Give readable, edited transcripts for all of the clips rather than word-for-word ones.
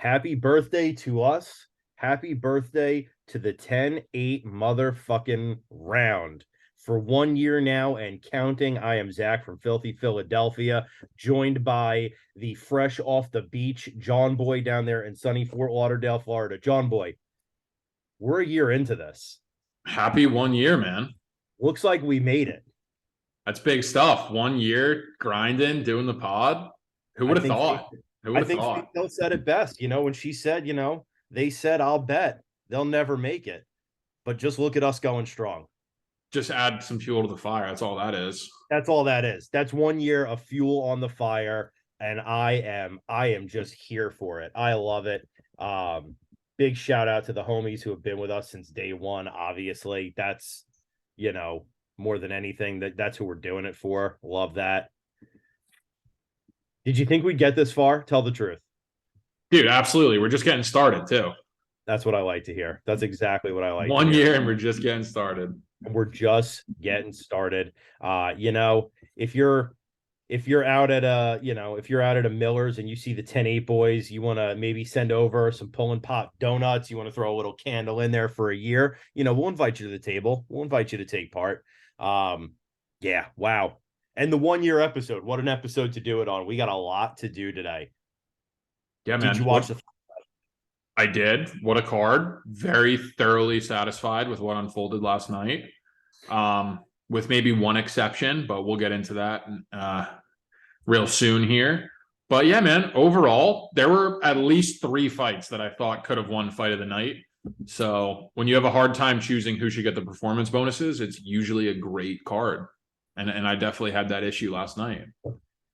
Happy birthday to us. Happy birthday to the 10-8 motherfucking round. For 1 year now and counting, I am Zach from Filthy Philadelphia, joined by the fresh off the beach John Boy down there in sunny Fort Lauderdale, Florida. John Boy, we're a year into this. Happy 1 year, man. Looks like we made it. That's big stuff. 1 year grinding, doing the pod. Who I would have think thought? Who I would have think thought? Faith said it best, when she said, they said I'll bet they'll never make it. But just look at us going strong. Just add some fuel to the fire. That's all that is. That's all that is. That's 1 year of fuel on the fire, and I am just here for it. I love it. Big shout out to the homies who have been with us since day one. Obviously, that's more than anything that's who we're doing it for. Love that. Did you think we'd get this far? Tell the truth. Dude, absolutely. We're just getting started, too. That's what I like to hear. That's exactly what I like to One hear. year and we're just getting started. We're just getting started. If you're out at a Miller's and you see the 10-8 boys, you want to maybe send over some pull and pop donuts, you want to throw a little candle in there for a year, we'll invite you to the table. We'll invite you to take part. Yeah, wow. And the 1 year episode, what an episode to do it on. We got a lot to do today. Yeah, man. Did you watch the I did. What a card. Very thoroughly satisfied with what unfolded last night. With maybe one exception, but we'll get into that real soon here. But yeah, man, overall, there were at least 3 fights that I thought could have won fight of the night. So when you have a hard time choosing who should get the performance bonuses, it's usually a great card. And I definitely had that issue last night.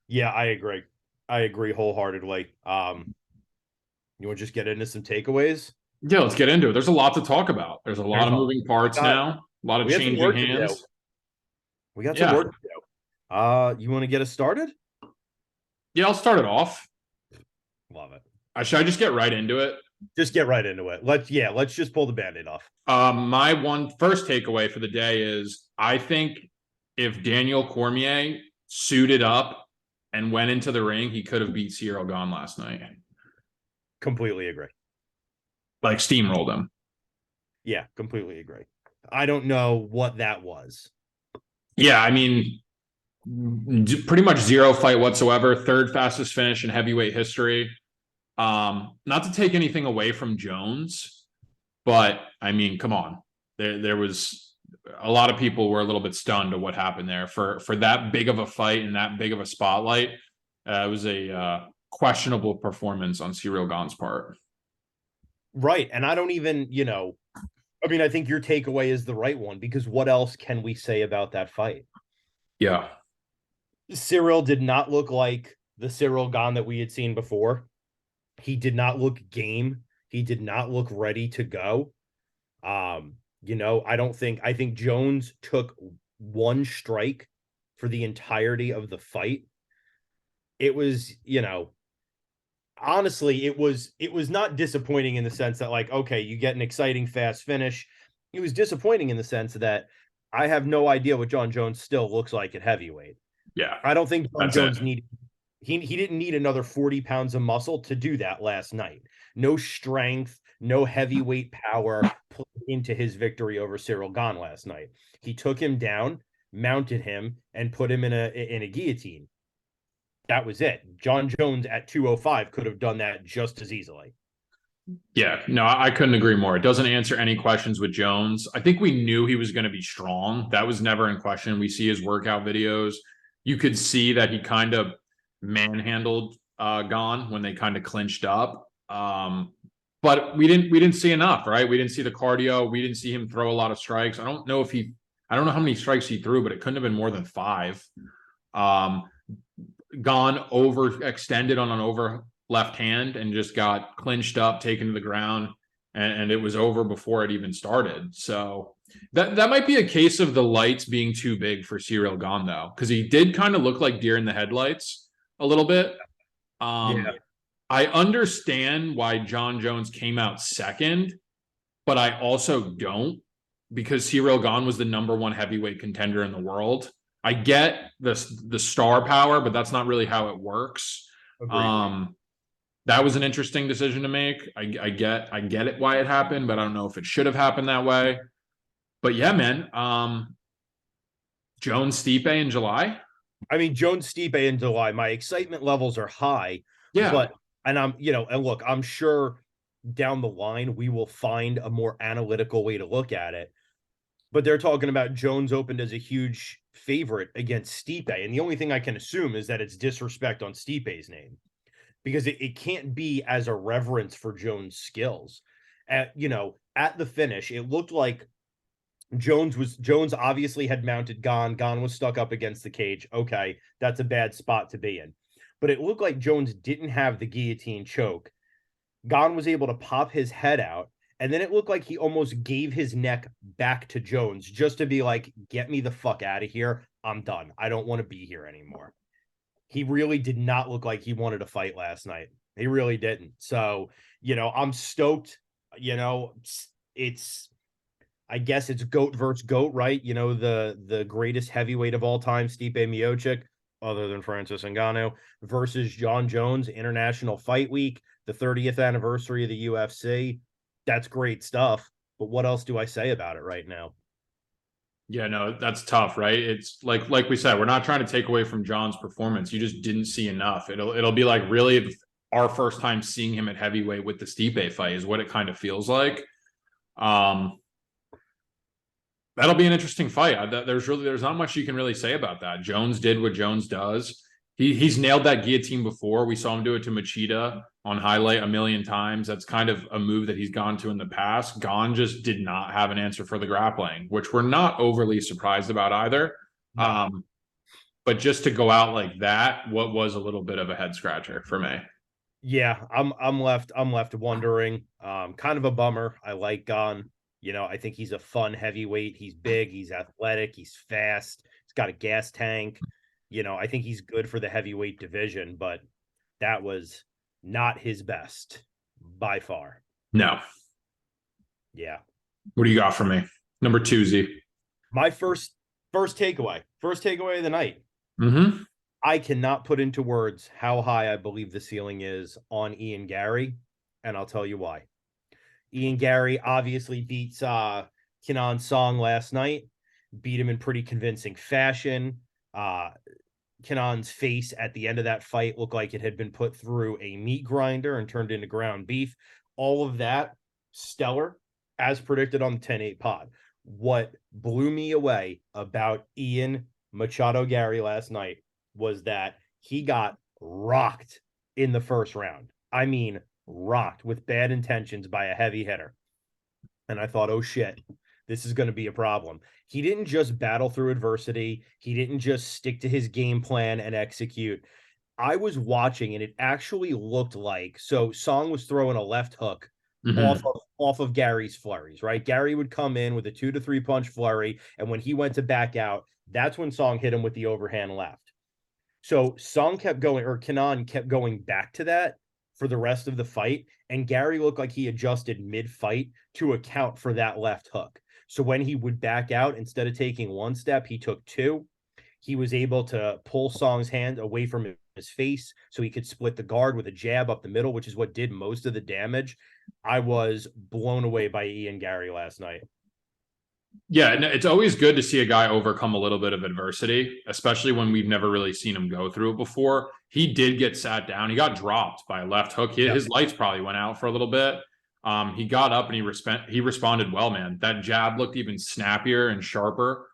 Yeah, I agree. I agree wholeheartedly. You want to just get into some takeaways? Yeah, let's get into it. There's a lot to talk about. There's a lot of moving parts now, a lot of changing hands. We got some work to do. You want to get us started? Yeah, I'll start it off. Love it. Should I just get right into it? Just get right into it. Let's just pull the Band-Aid off. My first takeaway for the day is I think if Daniel Cormier suited up and went into the ring, he could have beat Ciryl Gane last night. Completely agree. Like steamrolled him. Yeah, completely agree. I don't know what that was. Yeah, I mean, pretty much zero fight whatsoever. 3rd fastest finish in heavyweight history. Not to take anything away from Jones, but I mean, come on. There was a lot of people were a little bit stunned at what happened there for that big of a fight and that big of a spotlight. It was a questionable performance on Ciryl Gane's part. Right. And I don't even, I think your takeaway is the right one, because what else can we say about that fight? Yeah. Ciryl did not look like the Ciryl Gane that we had seen before. He did not look game. He did not look ready to go. I think Jones took 1 strike for the entirety of the fight. It was, honestly, it was not disappointing in the sense that, like, okay, you get an exciting fast finish. It was disappointing in the sense that I have no idea what John Jones still looks like at heavyweight. Yeah. I don't think John Jones needed he didn't need another 40 pounds of muscle to do that last night. No strength, no heavyweight power put into his victory over Ciryl Gane last night. He took him down, mounted him, and put him in a guillotine. That was it. John Jones at 205 could have done that just as easily. Yeah, no, I couldn't agree more. It doesn't answer any questions with Jones. I think we knew he was going to be strong. That was never in question. We see his workout videos. You could see that he kind of manhandled Gane when they kind of clinched up. But we didn't see enough, right? We didn't see the cardio. We didn't see him throw a lot of strikes. I don't know how many strikes he threw, but it couldn't have been more than 5. Gane overextended on an over left hand and just got clinched up, taken to the ground, and it was over before it even started. So that might be a case of the lights being too big for Ciryl Gane, though, because he did kind of look like deer in the headlights a little bit. Yeah. I understand why John Jones came out second, but I also don't, because Ciryl Gane was the #1 heavyweight contender in the world. I get the star power, but that's not really how it works. That was an interesting decision to make. I get it why it happened, but I don't know if it should have happened that way. But yeah, man. Jones Stipe in July. I mean, Jones Stipe in July, my excitement levels are high, Yeah. but and I'm, and look, I'm sure down the line we will find a more analytical way to look at it. But they're talking about Jones opened as a huge favorite against Stipe, and the only thing I can assume is that it's disrespect on Stipe's name because it can't be as a reverence for Jones' skills. At the finish, it looked like Jones obviously had mounted Gon. Gon was stuck up against the cage. Okay, that's a bad spot to be in. But it looked like Jones didn't have the guillotine choke. Gon was able to pop his head out, and then it looked like he almost gave his neck back to Jones just to be like, "Get me the fuck out of here. I'm done. I don't want to be here anymore." He really did not look like he wanted to fight last night. He really didn't. So, I'm stoked. You know, it's I guess it's goat versus goat, right? The greatest heavyweight of all time, Stipe Miocic, other than Francis Ngannou, versus John Jones, International Fight Week, the 30th anniversary of the UFC. That's great stuff. But what else do I say about it right now? Yeah, no, that's tough, right? It's like we said, we're not trying to take away from John's performance. You just didn't see enough. It'll be like really our first time seeing him at heavyweight with the Stipe fight is what it kind of feels like. Um, That'll be an interesting fight. There's not much you can really say about that. Jones did what Jones does. He's nailed that guillotine before. We saw him do it to Machida on highlight a million times. That's kind of a move that he's gone to in the past. Gon just did not have an answer for the grappling, which we're not overly surprised about either. No. But just to go out like that, what was a little bit of a head scratcher for me. Yeah, I'm left wondering. Kind of a bummer. I like Gon. I think he's a fun heavyweight. He's big, he's athletic, he's fast, he's got a gas tank. I think he's good for the heavyweight division, but that was not his best by far. No. Yeah. What do you got for me? Number two, Z. My first takeaway of the night. Mm-hmm. I cannot put into words how high I believe the ceiling is on Ian Gary, and I'll tell you why. Ian Gary obviously beats Kenan Song last night, beat him in pretty convincing fashion. Kenan's face at the end of that fight looked like it had been put through a meat grinder and turned into ground beef. All of that, stellar, as predicted on the 10-8 pod. What blew me away about Ian Machado Gary last night was that he got rocked in the first round. I mean, rocked with bad intentions by a heavy hitter. And I thought, oh shit, this is going to be a problem. He didn't just battle through adversity, he didn't just stick to his game plan and execute. I was watching and it actually looked like Song was throwing a left hook Mm-hmm. off of Gary's flurries, right? Gary would come in with a 2 to 3 punch flurry, and when he went to back out, that's when Song hit him with the overhand left. So Song kept going, or Kenan kept going back to that for the rest of the fight. And Gary looked like he adjusted mid-fight to account for that left hook. So when he would back out, instead of taking one step, he took two. He was able to pull Song's hand away from his face so he could split the guard with a jab up the middle, which is what did most of the damage. I was blown away by Ian Gary last night. Yeah, and it's always good to see a guy overcome a little bit of adversity, especially when we've never really seen him go through it before. He did get sat down. He got dropped by a left hook. Yep. His lights probably went out for a little bit. He got up and he responded well, man. That jab looked even snappier and sharper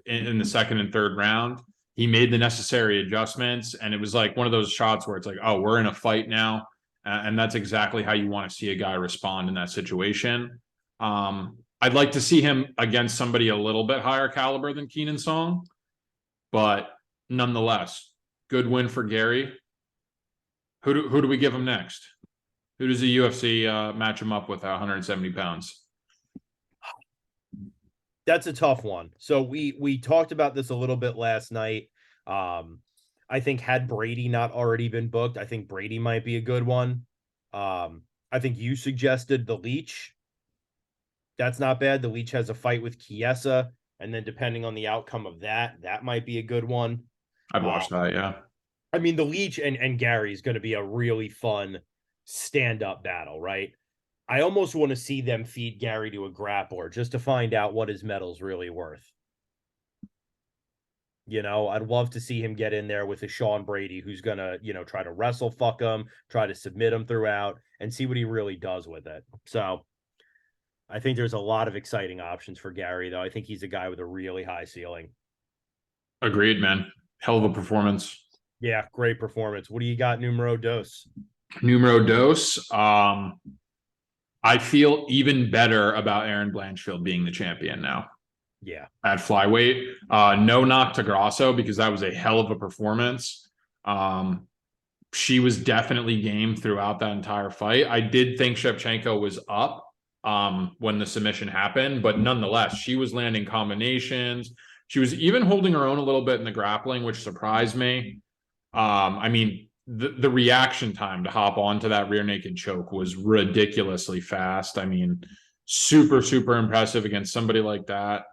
in the second and third round. He made the necessary adjustments, and it was like one of those shots where it's like, oh, we're in a fight now, and that's exactly how you want to see a guy respond in that situation. I'd like to see him against somebody a little bit higher caliber than Kenan Song, but nonetheless, good win for Gary. Who do we give him next? Who does the UFC match him up with at 170 pounds? That's a tough one. So we talked about this a little bit last night. I think had Brady not already been booked, I think Brady might be a good one. I think you suggested the Leech. That's not bad. The Leech has a fight with Chiesa, and then depending on the outcome of that, that might be a good one. I'd watch that, yeah. I mean, the Leech and Gary is going to be a really fun stand-up battle, right? I almost want to see them feed Gary to a grappler just to find out what his metal's really worth. I'd love to see him get in there with a Sean Brady who's gonna, try to wrestle fuck him, try to submit him throughout, and see what he really does with it. So I think there's a lot of exciting options for Gary, though. I think he's a guy with a really high ceiling. Agreed, man. Hell of a performance. Yeah, great performance. What do you got, numero dos? Numero dos. I feel even better about Aaron Blanchfield being the champion now Yeah. at flyweight. No knock to Grasso because that was a hell of a performance. She was definitely game throughout that entire fight. I did think Shevchenko was up when the submission happened, but nonetheless, she was landing combinations. She was even holding her own a little bit in the grappling, which surprised me. I mean, the reaction time to hop onto that rear naked choke was ridiculously fast. I mean, super, super impressive against somebody like that.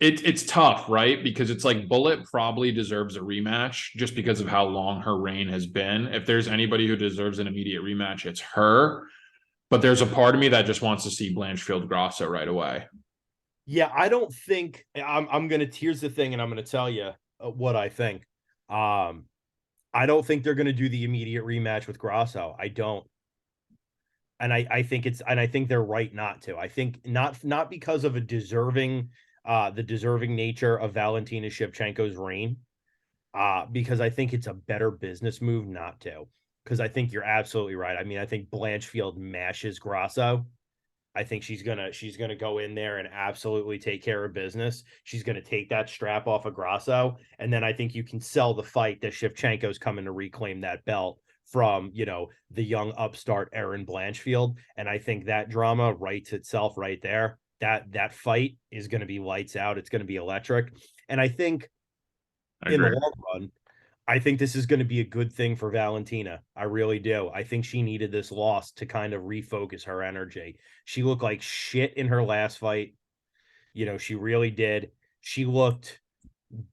It's tough, right? Because it's like Bullet probably deserves a rematch just because of how long her reign has been. If there's anybody who deserves an immediate rematch, it's her. But there's a part of me that just wants to see Blanchfield Grasso right away. Yeah, I don't think I'm gonna here's the thing, and I'm gonna tell you what I think. Um, I don't think they're gonna do the immediate rematch with Grasso. I don't. And I think they're right not to. I think not because of the deserving nature of Valentina Shevchenko's reign, because I think it's a better business move not to. Because I think you're absolutely right. I mean, I think Blanchfield mashes Grasso. I think she's gonna go in there and absolutely take care of business. She's gonna take that strap off of Grasso, and then I think you can sell the fight that Shevchenko's coming to reclaim that belt from the young upstart Aaron Blanchfield. And I think that drama writes itself right there. That fight is going to be lights out. It's going to be electric. And I think I in the agree. long run, I think this is going to be a good thing for Valentina. I really do. I think she needed this loss to kind of refocus her energy. She looked like shit in her last fight. She really did. She looked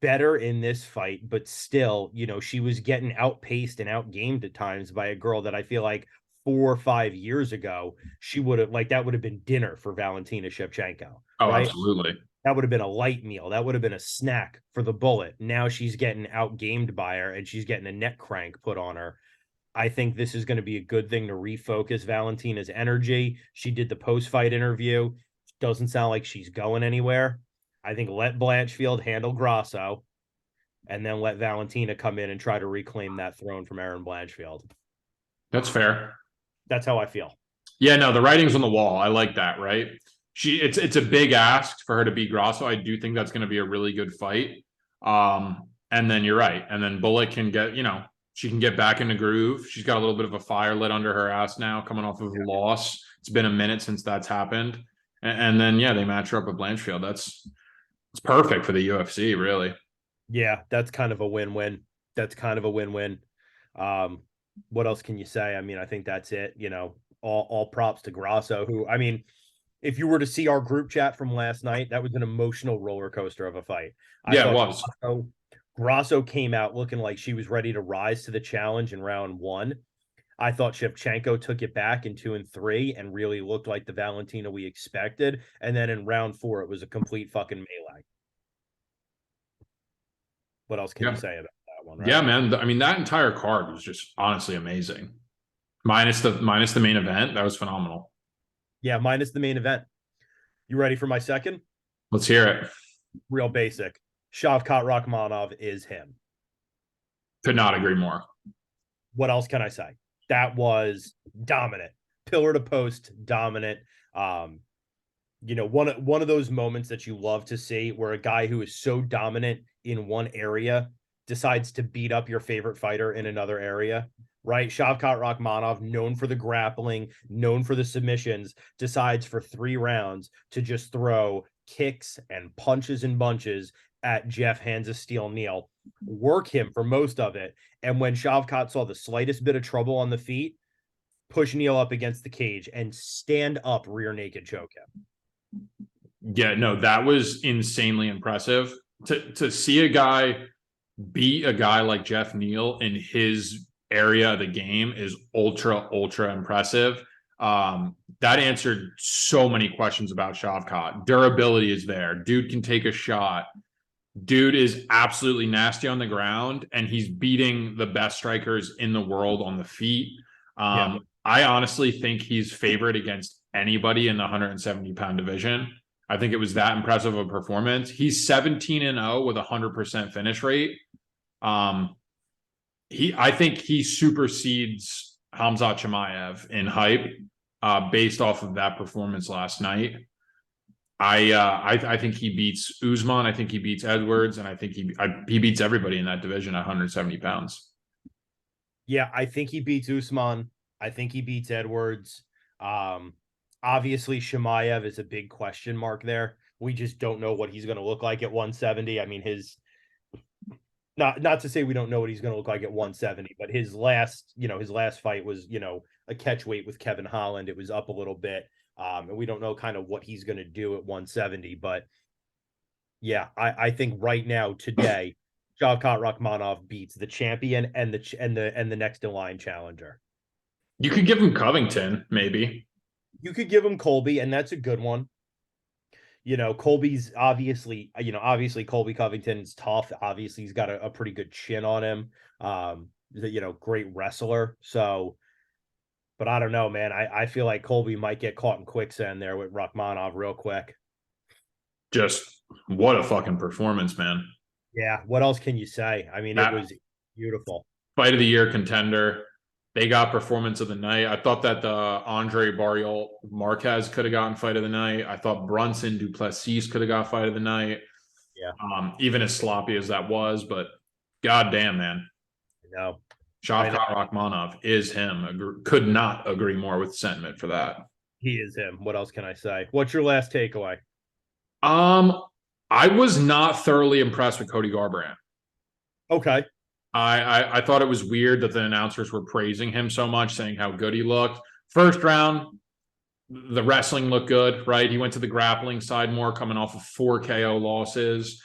better in this fight, but still, she was getting outpaced and outgamed at times by a girl that I feel like 4 or 5 years ago, she would have like that would have been dinner for Valentina Shevchenko, Oh, right? absolutely. That would have been a light meal. That would have been a snack for the Bullet. Now she's getting outgamed by her and she's getting a neck crank put on her. I think this is going to be a good thing to refocus Valentina's energy. She did the post fight interview. Doesn't sound like she's going anywhere. I think let Blanchfield handle Grasso and then let Valentina come in and try to reclaim that throne from Aaron Blanchfield. That's fair. That's how I feel. Yeah, no, the writing's on the wall. I like that, right? It's a big ask for her to beat Grasso. I do think that's going to be a really good fight. And then you're right. And then Bullet can get, she can get back in the groove. She's got a little bit of a fire lit under her ass now, coming off of a loss. It's been a minute since that's happened. And then yeah, they match her up with Blanchfield. It's perfect for the UFC, really. Yeah, that's kind of a win-win. That's kind of a win-win. Um, what else can you say? I mean, I think that's it. All props to Grasso, who I mean, if you were to see our group chat from last night, that was an emotional roller coaster of a fight. I Yeah, it thought was. Grasso came out looking like she was ready to rise to the challenge in round one. I thought Shevchenko took it back in 2 and 3 and really looked like the Valentina we expected. And then in round four, it was a complete fucking melee. What else can you Yeah. say about that one, Yeah, right? man. I mean, that entire card was just honestly amazing. Minus the main event, that was phenomenal. Yeah, minus the main event. You ready for my second? Let's hear it. Real basic. Shavkat Rakhmonov is him. Could not agree more. What else can I say? That was dominant, pillar to post, dominant. Um, one of those moments that you love to see where a guy who is so dominant in one area decides to beat up your favorite fighter in another area, right? Shavkat Rakhmonov, known for the grappling, known for the submissions, decides for 3 rounds to just throw kicks and punches and bunches at Jeff Hands of Steel Neal, work him for most of it. And when Shavkat saw the slightest bit of trouble on the feet, push Neal up against the cage and stand up rear naked choke him. Yeah, no, that was insanely impressive to see a guy beat a guy like Jeff Neal in his area of the game is ultra impressive. That answered so many questions about Shavkat. Durability is there. Dude can take a shot. Dude is absolutely nasty on the ground, and he's beating the best strikers in the world on the feet. Yeah. I honestly think he's favored against anybody in the 170-pound division. I think it was that impressive of a performance. He's 17-0 with a 100% finish rate. I think he supersedes Hamzat Chimaev in hype, based off of that performance last night. I think he beats Usman. I think he beats Edwards, and I think he beats everybody in that division at 170 pounds. Yeah, I think he beats Usman. I think he beats Edwards. Obviously, Shemaev is a big question mark there. We just don't know what he's going to look like at 170. I mean, his not to say we don't know what he's going to look like at 170, but his last fight was, a catch weight with Kevin Holland. It was up a little bit. And we don't know kind of what he's going to do at 170. But yeah, I think right now, today, Shavkat Rakhmonov beats the champion and the next in line challenger. You could give him Covington, maybe. You could give him Colby, and that's a good one. Colby's obviously Colby Covington's tough. Obviously, he's got a pretty good chin on him. Great wrestler. So, but I don't know, man. I feel like Colby might get caught in quicksand there with Rakhmonov real quick. Just what a fucking performance, man. Yeah. What else can you say? I mean, it was beautiful. Fight of the year contender. They got performance of the night. I thought that the Andre Barriol Marquez could have gotten fight of the night. I thought Brunson Duplessis could have got fight of the night. Yeah. Even as sloppy as that was, but goddamn, man. No. Shavkat Rakhmonov is him. Could not agree more with sentiment for that. He is him. What else can I say? What's your last takeaway? I was not thoroughly impressed with Cody Garbrandt. Okay. I thought it was weird that the announcers were praising him so much, saying how good he looked. First round, the wrestling looked good, right? He went to the grappling side more, coming off of 4 KO losses.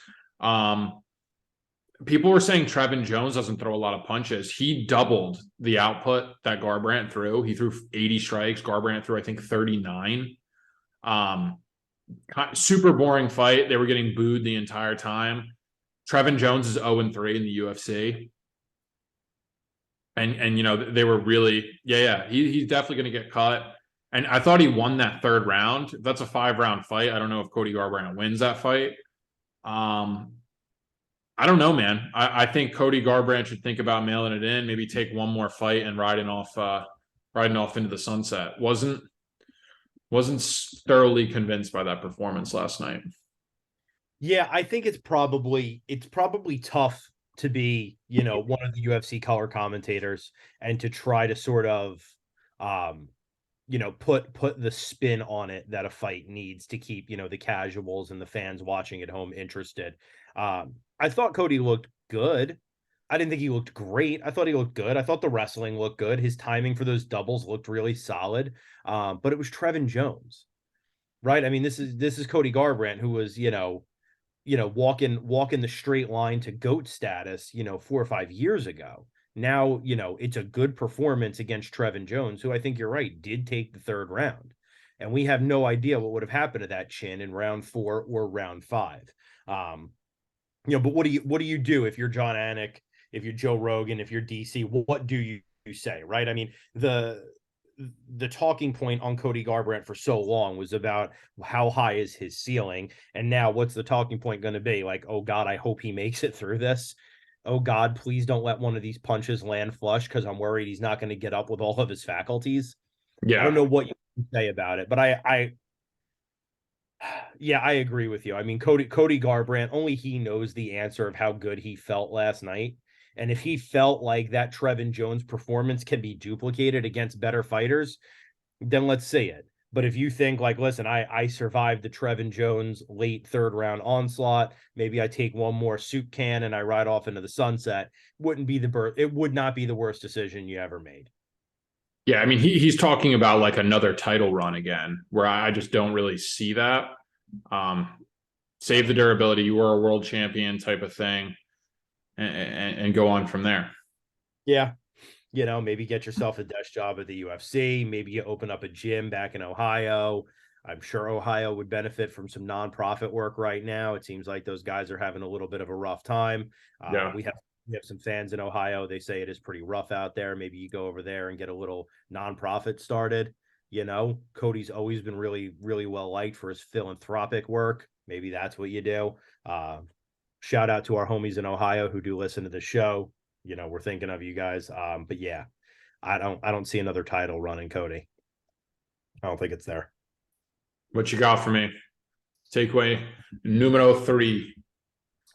People were saying Trevin Jones doesn't throw a lot of punches. He doubled the output that Garbrandt threw. He threw 80 strikes. Garbrandt threw, I think, 39. Super boring fight. They were getting booed the entire time. Trevin Jones is 0-3 in the UFC. And they were really, he's definitely going to get cut. And I thought he won that third round. That's a 5-round fight. I don't know if Cody Garbrandt wins that fight. I don't know, man. I think Cody Garbrandt should think about mailing it in, maybe take one more fight and riding off into the sunset. Wasn't thoroughly convinced by that performance last night. Yeah, I think it's probably tough to be, one of the UFC color commentators and to try to sort of, put the spin on it that a fight needs to keep, the casuals and the fans watching at home interested. I thought Cody looked good. I didn't think he looked great. I thought he looked good. I thought the wrestling looked good. His timing for those doubles looked really solid. But it was Trevin Jones, right? I mean, this is Cody Garbrandt, who was, walking the straight line to GOAT status, 4 or 5 years ago. Now, it's a good performance against Trevin Jones, who I think you're right, did take the third round. And we have no idea what would have happened to that chin in round 4 or round 5. But what do you do if you're John Anik, if you're Joe Rogan, if you're DC? What do you say, right? I mean, the talking point on Cody Garbrandt for so long was about how high is his ceiling, and now what's the talking point going to be? Like, oh God, I hope he makes it through this. Oh God, please don't let one of these punches land flush, because I'm worried he's not going to get up with all of his faculties. Yeah, I don't know what you can say about it, but I agree with you. I mean, Cody Garbrandt, only he knows the answer of how good he felt last night. And if he felt like that Trevin Jones performance can be duplicated against better fighters, then let's see it. But if you think like, listen, I survived the Trevin Jones late third round onslaught, maybe I take one more soup can and I ride off into the sunset, it would not be the worst decision you ever made. Yeah, I mean, he's talking about like another title run again, where I just don't really see that. Save the durability. You were a world champion type of thing. and go on from there. Yeah. Maybe get yourself a desk job at the UFC. Maybe you open up a gym back in Ohio. I'm sure Ohio would benefit from some nonprofit work right now. It seems like those guys are having a little bit of a rough time. Yeah. We have some fans in Ohio. They say it is pretty rough out there. Maybe you go over there and get a little nonprofit started. Cody's always been really, really well liked for his philanthropic work. Maybe that's what you do. Shout out to our homies in Ohio who do listen to the show. We're thinking of you guys. But yeah, I don't see another title running Cody. I don't think it's there. What you got for me? Takeaway numero 3.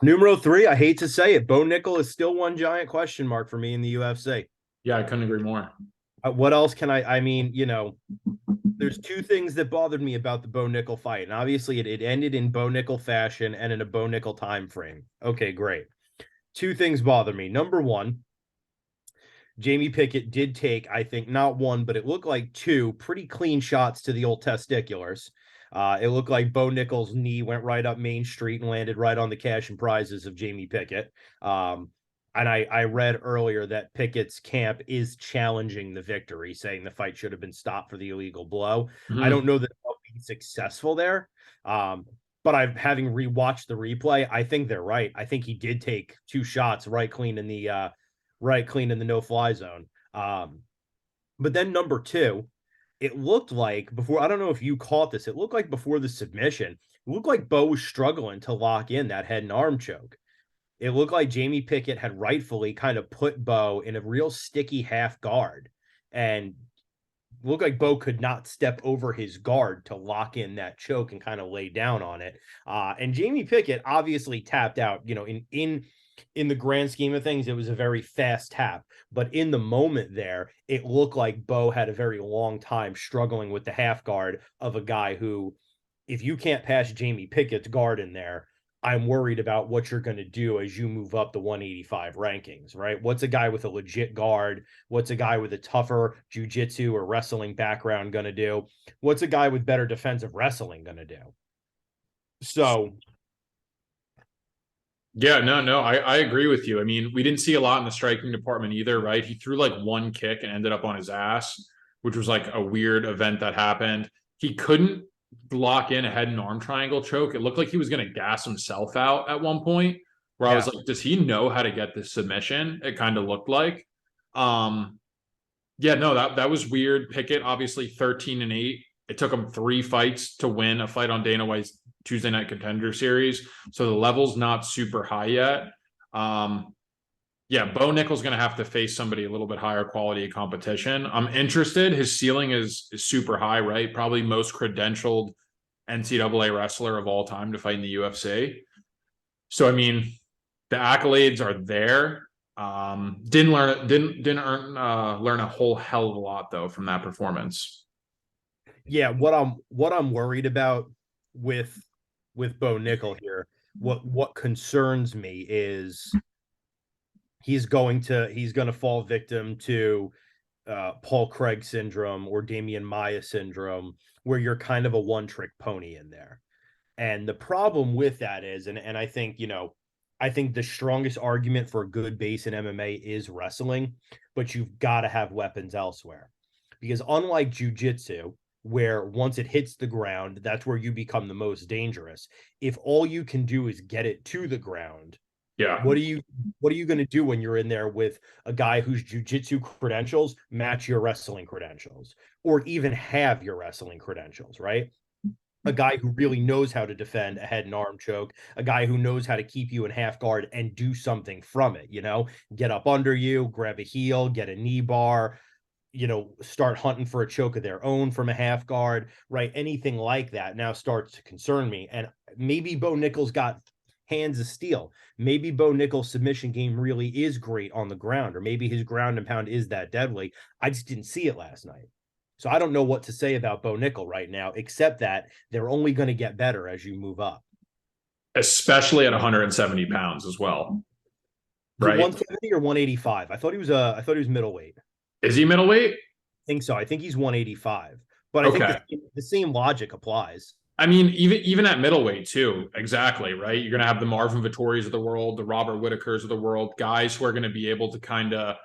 Numero 3, I hate to say it, Bo Nickel is still one giant question mark for me in the UFC. Yeah, I couldn't agree more. What else can I mean, there's two things that bothered me about the Bo Nickel fight. And obviously it ended in Bo Nickel fashion and in a Bo Nickel time frame. Okay, great. Two things bother me. Number one, Jamie Pickett did take, I think, not one, but it looked like two pretty clean shots to the old testiculars. It looked like Bo Nickel's knee went right up Main Street and landed right on the cash and prizes of Jamie Pickett. And I read earlier that Pickett's camp is challenging the victory, saying the fight should have been stopped for the illegal blow. Mm-hmm. I don't know that they'll be successful there. But having rewatched the replay, I think they're right. I think he did take two shots right clean in the no-fly zone. But then number two, it looked like before, I don't know if you caught this, it looked like before the submission, it looked like Bo was struggling to lock in that head and arm choke. It looked like Jamie Pickett had rightfully kind of put Bo in a real sticky half guard, and looked like Bo could not step over his guard to lock in that choke and kind of lay down on it. And Jamie Pickett obviously tapped out, in the grand scheme of things, it was a very fast tap. But in the moment there, it looked like Bo had a very long time struggling with the half guard of a guy who, if you can't pass Jamie Pickett's guard in there, I'm worried about what you're going to do as you move up the 185 rankings, right? What's a guy with a legit guard? What's a guy with a tougher jiu-jitsu or wrestling background going to do? What's a guy with better defensive wrestling going to do? So yeah, no, I agree with you. I mean, we didn't see a lot in the striking department either, right? He threw like one kick and ended up on his ass, which was like a weird event that happened. He couldn't lock in a head and arm triangle choke. It looked like he was going to gas himself out at one point, where I was like, does he know how to get this submission? It kind of looked like. Yeah, no, that was weird. Pickett obviously 13-8. It took him 3 fights to win a fight on Dana White's Tuesday Night Contender Series, so the level's not super high yet. Yeah, Bo Nickel's going to have to face somebody a little bit higher quality of competition. I'm interested. His ceiling is super high, right? Probably most credentialed NCAA wrestler of all time to fight in the UFC. So, I mean, the accolades are there. Didn't learn a whole hell of a lot though from that performance. Yeah, what I'm worried about with Bo Nickel here, what concerns me is he's going to fall victim to Paul Craig syndrome or Damian Maia syndrome, where you're kind of a one-trick pony in there. And the problem with that is, and I think, I think the strongest argument for a good base in MMA is wrestling, but you've got to have weapons elsewhere. Because unlike jiu-jitsu, where once it hits the ground, that's where you become the most dangerous. If all you can do is get it to the ground, yeah, what are you going to do when you're in there with a guy whose jiu-jitsu credentials match your wrestling credentials, or even have your wrestling credentials, right? A guy who really knows how to defend a head and arm choke, a guy who knows how to keep you in half guard and do something from it, get up under you, grab a heel, get a knee bar, start hunting for a choke of their own from a half guard, right? Anything like that now starts to concern me. And maybe Bo Nickel's got hands of steel. Maybe Bo Nickel's submission game really is great on the ground, or maybe his ground and pound is that deadly. I just didn't see it last night. So I don't know what to say about Bo Nickel right now, except that they're only going to get better as you move up. Especially at 170 pounds as well. Right? 170 or 185? I thought he was middleweight. Is he middleweight? I think so. I think he's 185. But I think the same logic applies. I mean, even at middleweight too, exactly, right? You're gonna have the Marvin Vittoris of the world, the Robert Whitakers of the world, guys who are gonna be able to kind of,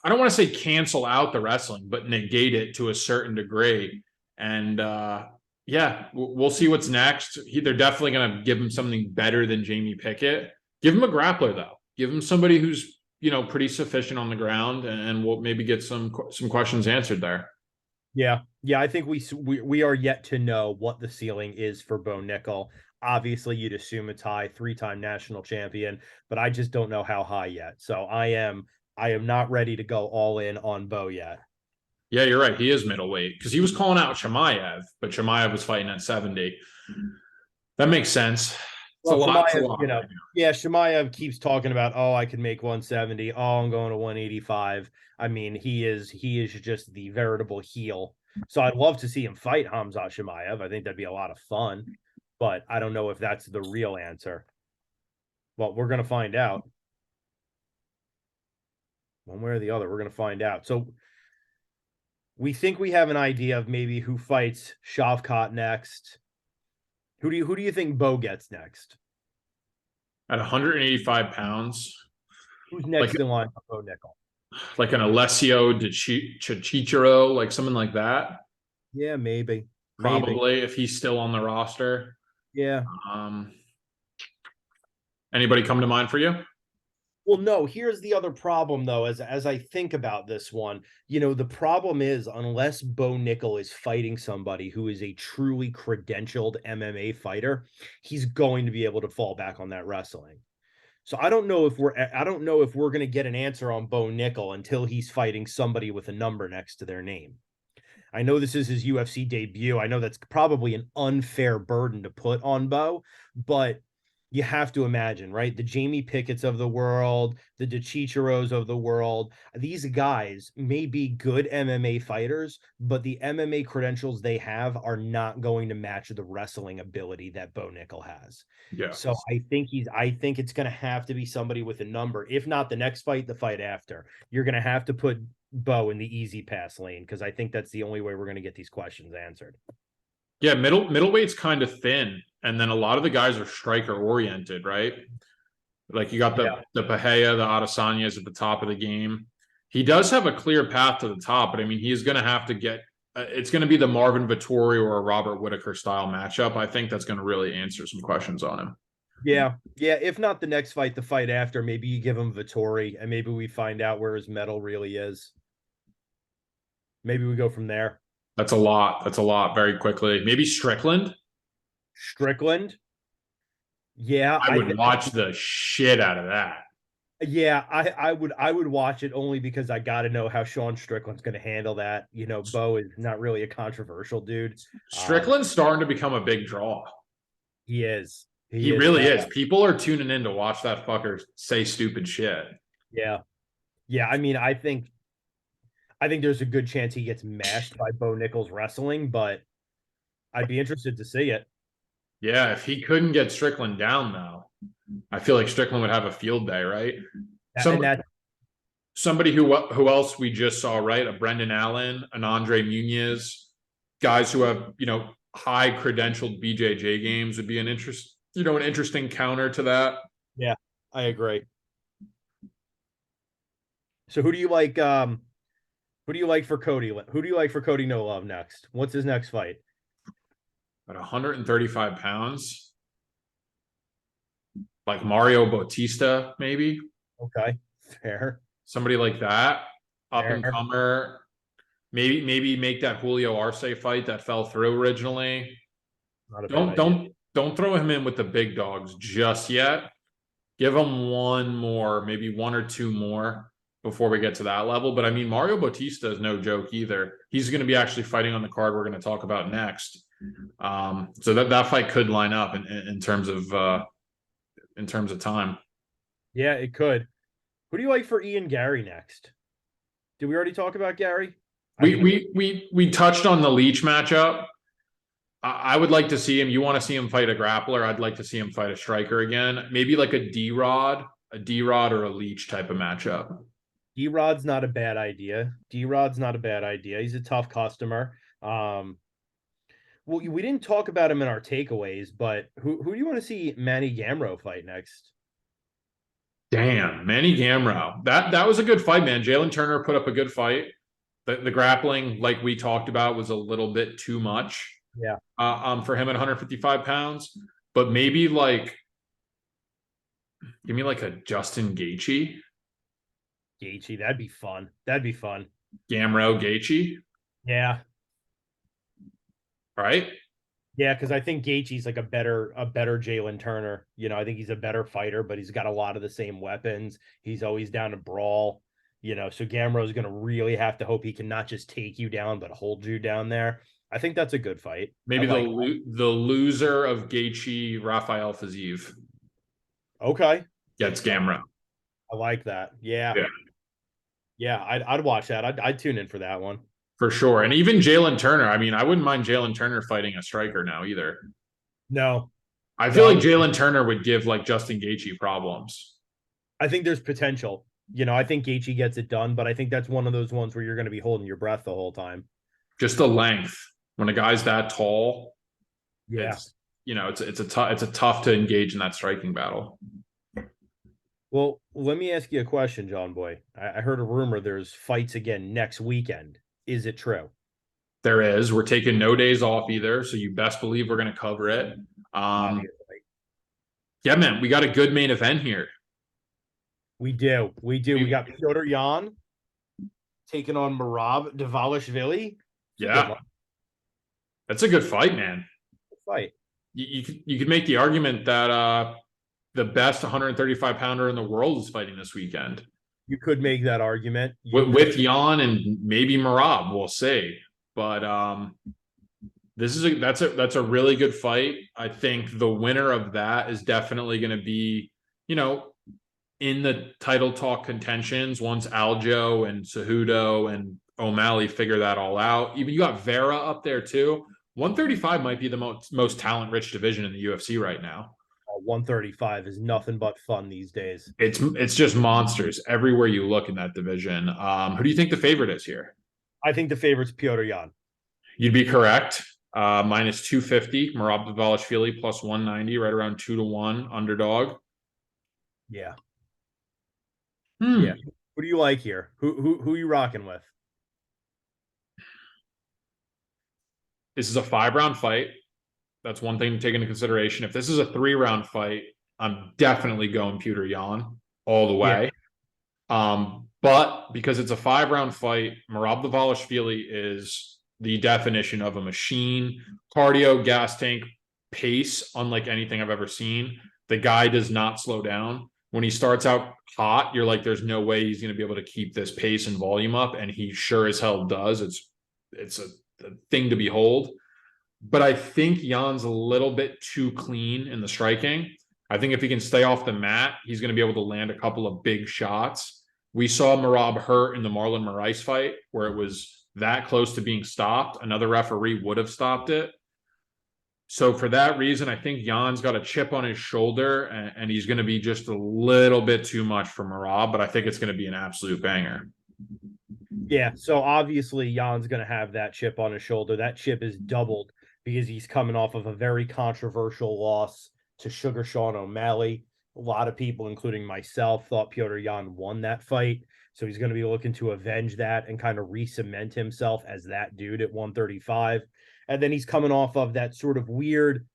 I don't want to say cancel out the wrestling, but negate it to a certain degree. And yeah, we'll see what's next. They're definitely going to give him something better than Jamie Pickett. Give him a grappler though. Give him somebody who's pretty sufficient on the ground, and we'll maybe get some questions answered there. Yeah, yeah, I think we are yet to know what the ceiling is for Bo Nickel. Obviously, you'd assume it's high, three-time national champion, but I just don't know how high yet. So I am not ready to go all in on Bo yet. Yeah, you're right. He is middleweight because he was calling out Shemaev, but Shemaev was fighting at 70. That makes sense. It's a Well, lot to Shemaev, watch. yeah, Shemaev keeps talking about, oh, I can make 170. Oh, I'm going to 185. I mean, he is just the veritable heel. So I'd love to see him fight Hamzat Shemaev. I think that'd be a lot of fun, but I don't know if that's the real answer. Well, we're gonna find out. One way or the other, we're gonna find out. So we think we have an idea of maybe who fights Shavkat next. Who do you think Bo gets next? At 185 pounds, Who's like next in line for Bo Nickel? an Alessio de Chichiro, like something like that. Yeah, maybe. Maybe. Probably if he's still on the roster. Yeah. Um, Anybody come to mind for you? Well, no, here's the other problem though, as I think about this one, the problem is unless Bo Nickel is fighting somebody who is a truly credentialed MMA fighter, he's going to be able to fall back on that wrestling. So I don't know if we're going to get an answer on Bo Nickel until he's fighting somebody with a number next to their name. I know this is his UFC debut. I know that's probably an unfair burden to put on Bo, but you have to imagine, right? The Jamie Pickett's of the world, the DeChicharos of the world. These guys may be good MMA fighters, but the MMA credentials they have are not going to match the wrestling ability that Bo Nickel has. Yeah. So I think it's going to have to be somebody with a number. If not the next fight, the fight after. You're going to have to put Bo in the easy pass lane because I think that's the only way we're going to get these questions answered. Yeah, middleweight's kind of thin, and then a lot of the guys are striker oriented, right? Like you got Yeah. the Pahea, the Adesanyas at the top of the game. He does have a clear path to the top, but I mean, he's going to have to get. It's going to be the Marvin Vittori or a Robert Whitaker style matchup. I think that's going to really answer some questions on him. Yeah. Yeah. If not the next fight, the fight after, maybe you give him Vittori and maybe we find out where his medal really is. Maybe we go from there. That's a lot. That's a lot. Very quickly, maybe Strickland. Strickland. Yeah, I would watch the shit out of that. yeah, I would watch it only because I got to know how Sean Strickland's going to handle that. Bo is not really a controversial dude. Strickland's starting to become a big draw. He is. He really is. People are tuning in to watch that fucker say stupid shit. Yeah. Yeah, I mean, I think there's a good chance he gets mashed by Bo Nickel's wrestling, but I'd be interested to see it. Yeah, if he couldn't get Strickland down, though, I feel like Strickland would have a field day, right? And that Somebody who else we just saw, right? A Brendan Allen, an Andre Muniz, guys who have high credentialed BJJ games would be an interesting counter to that. Yeah, I agree. So who do you like? Who do you like for Cody? Who do you like for Cody No Love next? What's his next fight? At 135 pounds, like Mario Bautista, maybe. Okay, fair. Somebody like that, up Fair. and comer. Maybe make that Julio Arce fight that fell through originally. Not a bad Don't idea. don't throw him in with the big dogs just yet. Give him one more, maybe one or two more before we get to that level. But I mean, Mario Bautista is no joke either. He's going to be actually fighting on the card we're going to talk about next. So that fight could line up in terms of time. Yeah, it could. Who do you like for Ian Gary next? Did we already talk about Gary? We touched on the Leach matchup. I would like to see him. You want to see him fight a grappler? I'd like to see him fight a striker again. Maybe like a D-Rod or a Leach type of matchup. D-Rod's not a bad idea. D-Rod's not a bad idea. He's a tough customer. Well, we didn't talk about him in our takeaways, but who do you want to see Manny Gamro fight next? Damn, Manny Gamro. That was a good fight, man. Jalen Turner put up a good fight. The grappling, like we talked about, was a little bit too much Yeah, for him at 155 pounds. But maybe like give me like a Justin Gaethje, Gaethje, that'd be fun. That'd be fun. Gamro Gaethje, Yeah, right? yeah, because I think Gaethje's like a better Jalen Turner. I think he's a better fighter, but he's got a lot of the same weapons. He's always down to brawl. So Gamro's gonna really have to hope he can not just take you down, but hold you down there. I think that's a good fight. I Maybe like. the loser of Gaethje Rafael Fiziev Okay, gets Gamro. I like that. Yeah, Yeah, yeah, I'd watch that. I'd tune in for that one. for sure. And even Jalen Turner. I mean, I wouldn't mind Jalen Turner fighting a striker now either. No, I feel no, like Jalen Turner would give like Justin Gaethje problems. I think there's potential. I think Gaethje gets it done, but I think that's one of those ones where you're going to be holding your breath the whole time. Just the length. When a guy's that tall, Yeah. it's it's a tough to engage in that striking battle. Well, let me ask you a question, John Boy. I heard a rumor there's fights again next weekend. Is it true? There is. We're taking no days off either, so you best believe we're going to cover it. Obviously. Yeah, man, we got a good main event here. We do. We do. We got Piotr Jan taking on Marab Dvalishvili. It's a good Yeah, that's a good fight, man. fight. You could make the argument that the best 135 pounder in the world is fighting this weekend You could make that argument. with Jan and maybe Marab. We'll see, but that's a really good fight. I think the winner of that is definitely going to be, in the title talk contentions once Aljo and Cejudo and O'Malley figure that all out. Even you got Vera up there too. 135 might be the most talent rich division in the UFC right now. 135 is nothing but fun these days. It's just monsters everywhere you look in that division. Who do you think the favorite is here? I think the favorite's Piotr Jan. You'd be correct. Minus 250. Merab Dvalishvili plus 190, right around 2-1 underdog. Yeah. Hmm. Yeah. Who do you like here? Who are you rocking with? This is a 5-round fight. That's one thing to take into consideration. If this is a 3-round fight, I'm definitely going Piotr Jan all the way. But because it's a 5-round fight, Merab Dvalishvili is the definition of a machine, cardio, gas tank, pace, unlike anything I've ever seen. The guy does not slow down. When he starts out hot, you're like, there's no way he's going to be able to keep this pace and volume up, and he sure as hell does. It's a thing to behold. But I think Jan's a little bit too clean in the striking. I think if he can stay off the mat, he's going to be able to land a couple of big shots. We saw Merab hurt in the Marlon Moraes fight where it was that close to being stopped. Another referee would have stopped it. So for that reason, I think Jan's got a chip on his shoulder and he's going to be just a little bit too much for Merab, but I think it's going to be an absolute banger. Yeah, so obviously Jan's going to have that chip on his shoulder. That chip is doubled because he's coming off of a very controversial loss to Sugar Sean O'Malley. A lot of people, including myself, thought Piotr Jan won that fight. So he's going to be looking to avenge that and kind of re-cement himself as that dude at 135. And then he's coming off of that sort of weird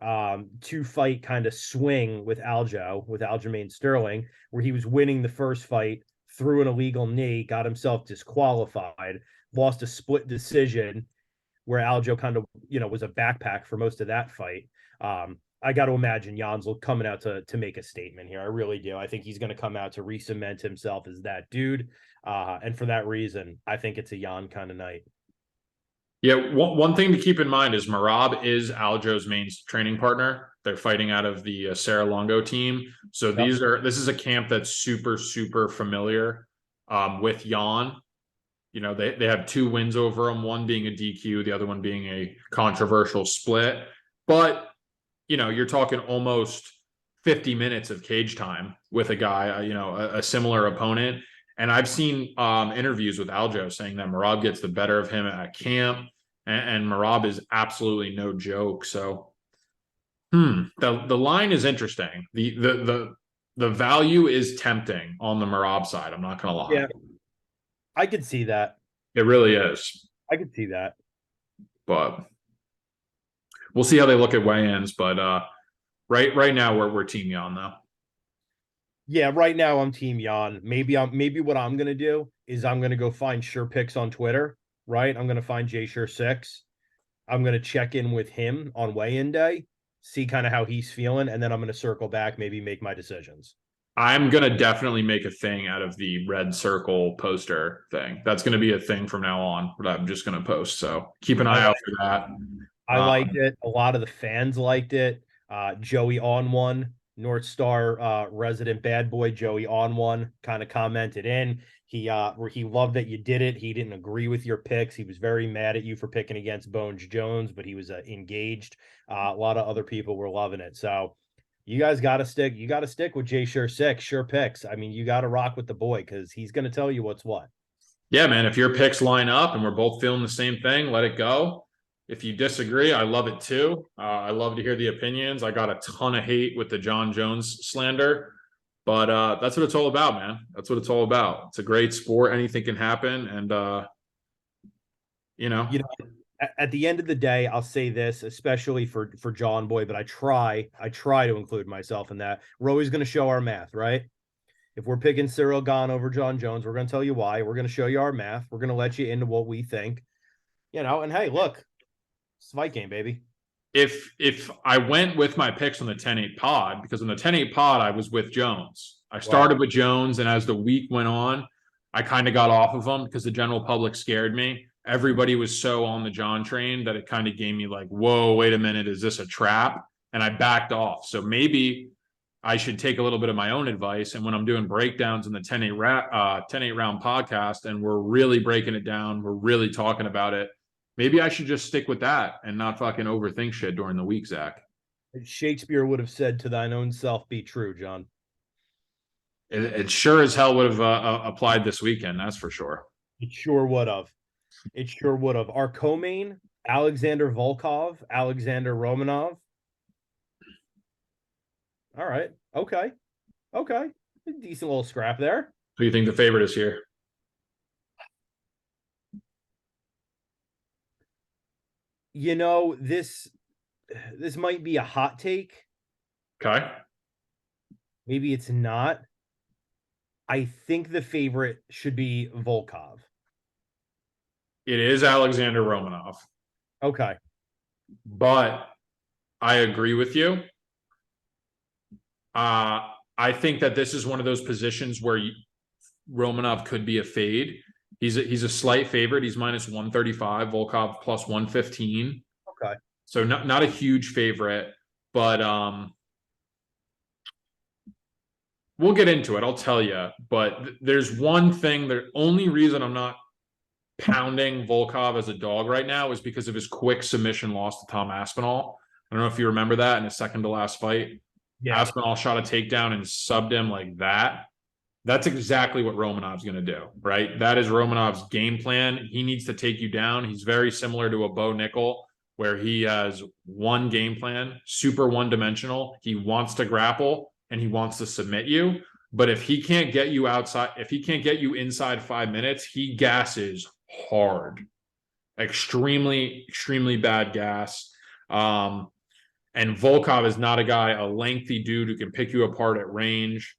2-fight kind of swing with Aljamain Sterling, where he was winning the first fight, threw an illegal knee, got himself disqualified, lost a split decision where Aljo kind of, was a backpack for most of that fight. I got to imagine Jan's coming out to make a statement here. I really do. I think he's going to come out to re-cement himself as that dude. And for that reason, I think it's a Jan kind of night. Yeah, one thing to keep in mind is Merab is Aljo's main training partner. They're fighting out of the Serra Longo team. So this is a camp that's super, super familiar with Jan. They have 2 wins over him, one being a DQ, the other one being a controversial split. But, you're talking almost 50 minutes of cage time with a guy, a similar opponent. And I've seen interviews with Aljo saying that Merab gets the better of him at camp and Marab is absolutely no joke. So, the line is interesting. The value is tempting on the Marab side. I'm not gonna lie, Yeah, I could see that. it really is. I could see that. But we'll see how they look at weigh-ins. But right now we're team Jan though. Yeah, right now I'm Team Jan. Maybe what I'm gonna do is I'm gonna go find Sure Picks on Twitter. Right, I'm gonna find J Sure Six. I'm gonna check in with him on weigh-in day, see kind of how he's feeling, and then I'm gonna circle back, maybe make my decisions. I'm gonna definitely make a thing out of the red circle poster thing. That's gonna be a thing from now on that I'm just gonna post. So keep an I eye out like for that. I liked it. A lot of the fans liked it. Joey on one, North Star resident bad boy Joey on one kind of commented in. He loved that you did it. He didn't agree with your picks. He was very mad at you for picking against Bones Jones, but he was engaged. A lot of other people were loving it. So you guys got to stick. You got to stick with Jay Sure Six, Sure Picks. I mean, you got to rock with the boy because he's going to tell you what's what. Yeah, man, if your picks line up and we're both feeling the same thing, let it go. If you disagree, I love it too. I love to hear the opinions. I got a ton of hate with the John Jones slander, but that's what it's all about, man. That's what it's all about. It's a great sport. Anything can happen. And, you know, You know, at the end of the day, I'll say this, especially for John Boy, but I try to include myself in that. We're always going to show our math, right? If we're picking Cyril Gahn over John Jones, we're going to tell you why. We're going to show you our math. We're going to let you into what we think, and hey, look, it's a fight game, baby. if I went with my picks on the 10-8 pod, because on the 10-8 pod, I was with Jones. I started with Jones, and as the week went on, I kind of got off of him because the general public scared me. Everybody was so on the John train that it kind of gave me like, whoa, wait a minute, is this a trap? And I backed off. So maybe I should take a little bit of my own advice. And when I'm doing breakdowns in the 10-8 round podcast, and we're really breaking it down, we're really talking about it, maybe I should just stick with that and not fucking overthink shit during the week, Zach. Shakespeare would have said, "To thine own self be true," John. It sure as hell would have applied this weekend, that's for sure. It sure would have. It sure would have. Our co-main, Alexander Volkov, Alexander Romanov. All right. Okay. Okay. Decent little scrap there. Who do you think the favorite is here? This might be a hot take. Okay. Maybe it's not. I think the favorite should be Volkov. It is Alexander Romanov, Okay. but I agree with you. I think that this is one of those positions where Romanov could be a fade. He's a slight favorite. He's minus 135, Volkov plus 115. Okay. So not a huge favorite, but we'll get into it. I'll tell you. But there's one thing. The only reason I'm not pounding Volkov as a dog right now is because of his quick submission loss to Tom Aspinall. I don't know if you remember that in his second to last fight. Yeah. Aspinall shot a takedown and subbed him like that. That's exactly what Romanov's going to do, right? That is Romanov's game plan. He needs to take you down. He's very similar to a Bo Nickel, where he has one game plan, super one-dimensional. He wants to grapple and he wants to submit you. But if he can't get you outside, if he can't get you inside 5 minutes, he gasses hard. Extremely, extremely bad gas. And Volkov is not a lengthy dude who can pick you apart at range.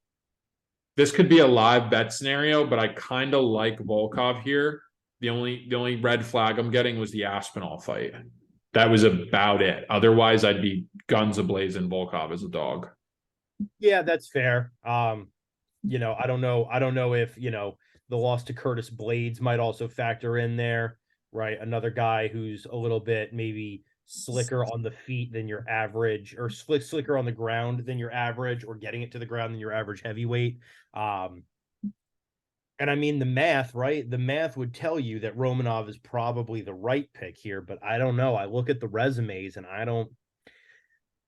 This could be a live bet scenario, but I kind of like Volkov here. The only red flag I'm getting was the Aspinall fight. That was about it. Otherwise, I'd be guns ablazing Volkov as a dog. Yeah, that's fair. I don't know if, the loss to Curtis Blades might also factor in there, right? Another guy who's a little bit maybe slicker on the feet than your average, or slicker on the ground than your average, or getting it to the ground than your average heavyweight. And I mean, the math, right? The math would tell you that Romanov is probably the right pick here, but I don't know. I look at the resumes and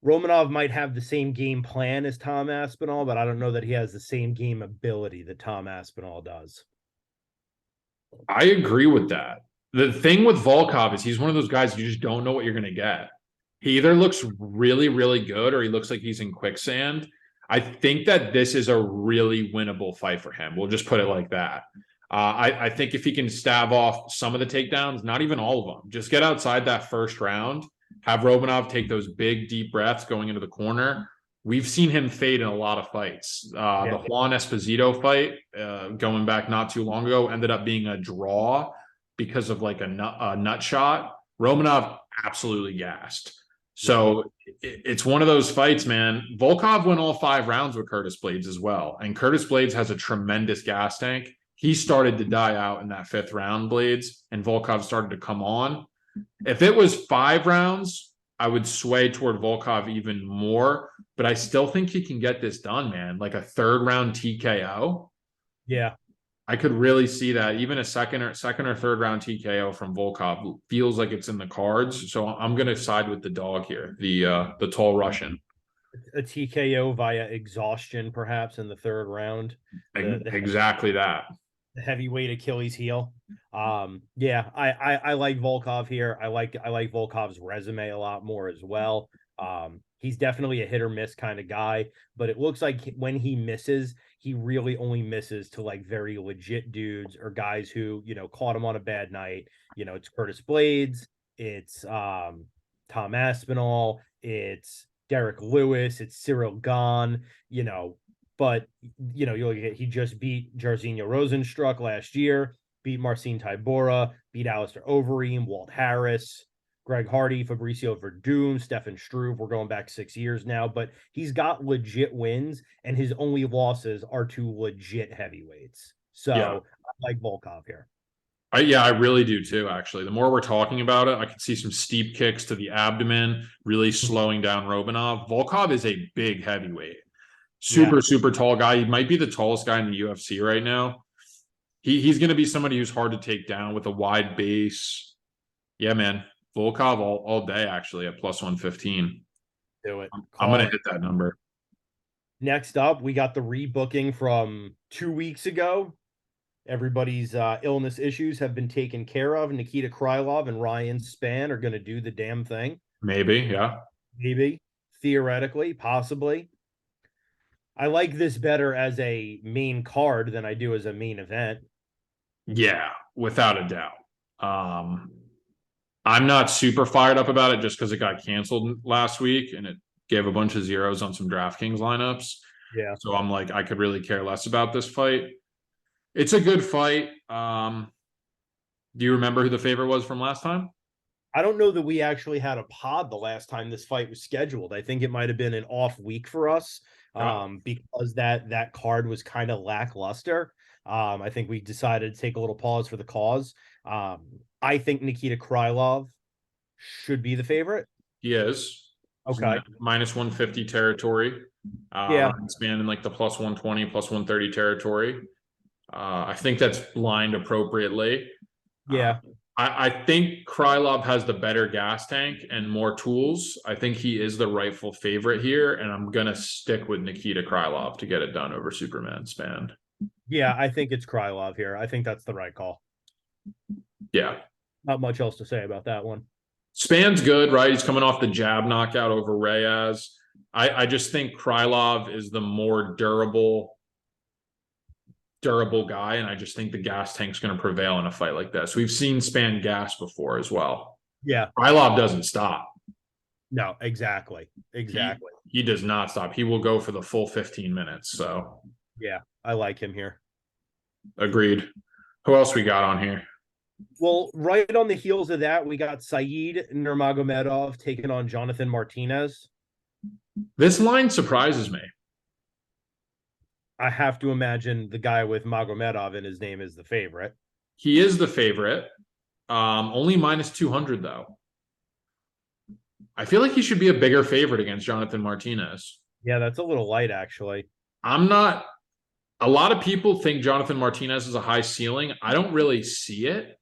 Romanov might have the same game plan as Tom Aspinall, but I don't know that he has the same game ability that Tom Aspinall does. I agree with that. The thing with Volkov is he's one of those guys you just don't know what you're going to get. He either looks really, really good or he looks like he's in quicksand. I think that this is a really winnable fight for him. We'll just put it like that. I think if he can stave off some of the takedowns, not even all of them, just get outside that first round, have Romanov take those big, deep breaths going into the corner. We've seen him fade in a lot of fights. The Juan Esposito fight, going back not too long ago, ended up being a draw because of like a nut shot. Romanov absolutely gassed. So it's one of those fights, man. Volkov went all 5 rounds with Curtis Blades as well. And Curtis Blades has a tremendous gas tank. He started to die out in that 5th round, Blades, and Volkov started to come on. If it was 5 rounds, I would sway toward Volkov even more, but I still think he can get this done, man. Like a 3rd round TKO. Yeah. I could really see that. Even a second or 3rd round TKO from Volkov feels like it's in the cards. So I'm going to side with the dog here, the tall Russian. A TKO via exhaustion, perhaps in the 3rd round. Exactly that. The heavyweight Achilles heel. Yeah, I like Volkov here. I like Volkov's resume a lot more as well. He's definitely a hit or miss kind of guy, but it looks like when he misses, he really only misses to like very legit dudes or guys who, caught him on a bad night. It's Curtis Blades, it's Tom Aspinall, it's Derek Lewis, it's Cyril Gahn, but you look at, he just beat Jairzinho Rosenstruck last year, beat Marcin Tybura, beat Alistair Overeem, Walt Harris, Greg Hardy, Fabricio Verdum, Stefan Struve. We're going back 6 years now, but he's got legit wins, and his only losses are to legit heavyweights. So I like Volkov here. I really do too, actually. The more we're talking about it, I can see some steep kicks to the abdomen, really slowing down Romanov. Volkov is a big heavyweight. Super tall guy. He might be the tallest guy in the UFC right now. He's going to be somebody who's hard to take down with a wide base. Yeah, man. Volkov all day, actually, at plus 115. Do it. I'm going to hit that number. Next up, we got the rebooking from 2 weeks ago. Everybody's illness issues have been taken care of. Nikita Krylov and Ryan Spann are going to do the damn thing. Maybe, yeah. Maybe. Theoretically, possibly. I like this better as a main card than I do as a main event. Yeah, without a doubt. I'm not super fired up about it just because it got canceled last week and it gave a bunch of zeros on some DraftKings lineups. Yeah. So I'm like, I could really care less about this fight. It's a good fight. Do you remember who the favorite was from last time? I don't know that we actually had a pod the last time this fight was scheduled. I think it might have been an off week for us because that card was kind of lackluster. I think we decided to take a little pause for the cause. I think Nikita Krylov should be the favorite. He is. Okay. Minus 150 territory. It's been in like the plus 120, plus 130 territory. I think that's lined appropriately. Yeah. I think Krylov has the better gas tank and more tools. I think he is the rightful favorite here, and I'm going to stick with Nikita Krylov to get it done over Superman Spann. Yeah, I think it's Krylov here. I think that's the right call. Yeah. Not much else to say about that one. Spann's good, right? He's coming off the jab knockout over Reyes. I just think Krylov is the more durable guy, and I just think the gas tank's going to prevail in a fight like this. We've seen Spann gas before as well. Yeah. Krylov doesn't stop. No, exactly. He does not stop. He will go for the full 15 minutes. So yeah, I like him here. Agreed. Who else we got on here? Well, right on the heels of that, we got Said Nurmagomedov taking on Jonathan Martinez. This line surprises me. I have to imagine the guy with Magomedov in his name is the favorite. He is the favorite. Only minus 200, though. I feel like he should be a bigger favorite against Jonathan Martinez. Yeah, that's a little light, actually. I'm not. A lot of people think Jonathan Martinez is a high ceiling. I don't really see it.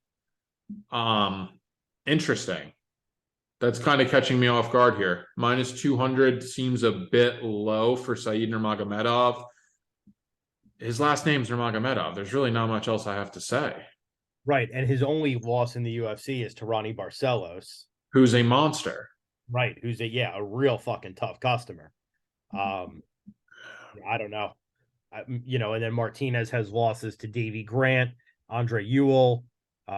Interesting. That's kind of catching me off guard here. Minus 200 seems a bit low for Said Nurmagomedov. His last name's Nurmagomedov. There's really not much else I have to say. Right, and his only loss in the UFC is to Ronnie Barcelos. who's a monster. Right, who's a real fucking tough customer. Um, I don't know. And then Martinez has losses to Davy Grant, Andre Ewell, who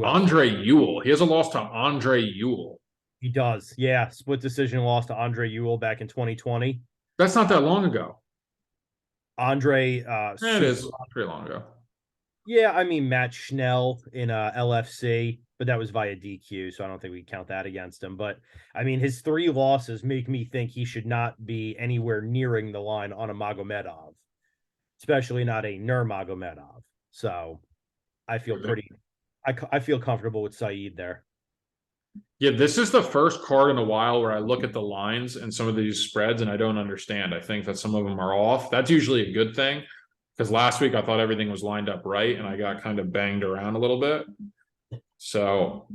else? Andre Ewell. He has a loss to Andre Ewell. He does. Yeah, split decision loss to Andre Ewell back in 2020. That's not that long ago. Andre It is pretty long ago. Yeah, I mean Matt Schnell in LFC, but that was via DQ, so I don't think we count that against him. But I mean, his 3 losses make me think he should not be anywhere nearing the line on a Magomedov, especially not a Nurmagomedov. So I feel I feel comfortable with Saeed there. Yeah, this is the first card in a while where I look at the lines and some of these spreads and I don't understand. I think that some of them are off. That's usually a good thing because last week I thought everything was lined up right and I got kind of banged around a little bit. So,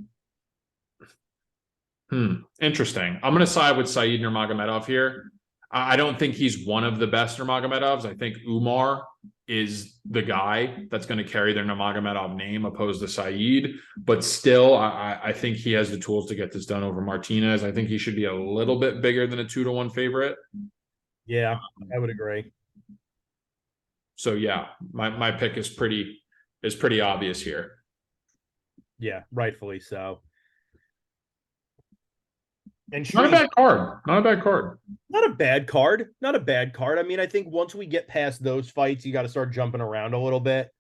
interesting. I'm going to side with Saeed Nurmagomedov here. I don't think he's one of the best Nurmagomedovs. I think Umar is the guy that's going to carry their Nurmagomedov name opposed to Saeed. But still, I think he has the tools to get this done over Martinez. I think he should be a little bit bigger than a 2-1 favorite. Yeah, I would agree. So yeah, my pick is pretty obvious here. Yeah, rightfully so. And Not a bad card. Not a bad card. Not a bad card. Not a bad card. I mean, I think once we get past those fights, you got to start jumping around a little bit.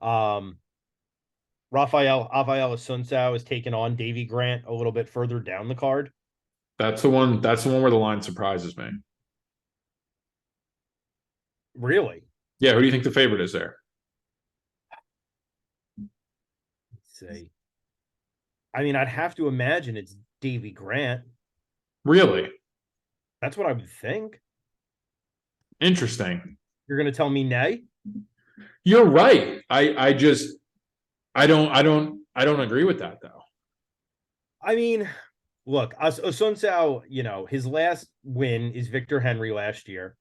Rafael Asuncao is taking on Davy Grant a little bit further down the card. That's the one where the line surprises me. Really? Yeah, who do you think the favorite is there? Let's see. I mean, I'd have to imagine it's Davy Grant. Really? That's what I would think. Interesting. You're going to tell me nay? You're right. I don't agree with that though. I mean, look, Asuncao, his last win is Victor Henry last year.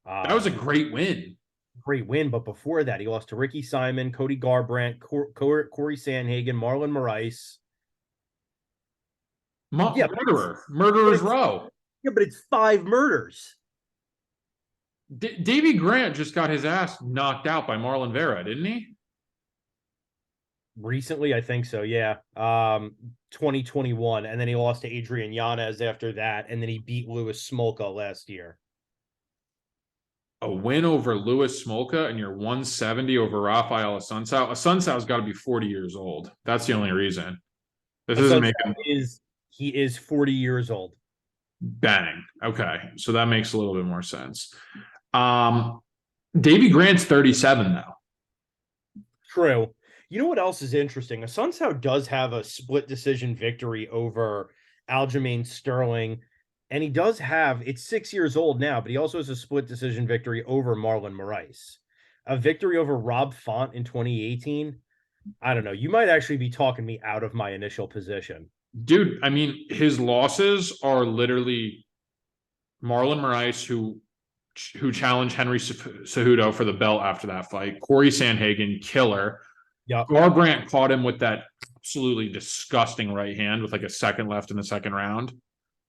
That was a great win. Great win, but before that, he lost to Ricky Simon, Cody Garbrandt, Corey Sandhagen, Marlon Moraes. Murderers row. Yeah, but it's 5 murders. Davy Grant just got his ass knocked out by Marlon Vera, didn't he? Recently, I think so. Yeah, 2021, and then he lost to Adrian Yanez after that, and then he beat Louis Smolka last year. A win over Louis Smolka and you're 170 over Rafael Asuncao. Asuncao got to be 40 years old. That's the only reason. This doesn't make him. He is 40 years old. Bang. Okay, so that makes a little bit more sense. Davy Grant's 37 now. True. You know what else is interesting? Asuncao does have a split decision victory over Aljamain Sterling. And he does have, it's 6 years old now, but he also has a split decision victory over Marlon Moraes. A victory over Rob Font in 2018. I don't know. You might actually be talking me out of my initial position. Dude, I mean, his losses are literally Marlon Moraes, who challenged Henry Cejudo for the belt after that fight. Corey Sandhagen, killer. Yeah. Garbrandt caught him with that absolutely disgusting right hand with like a second left in the second round.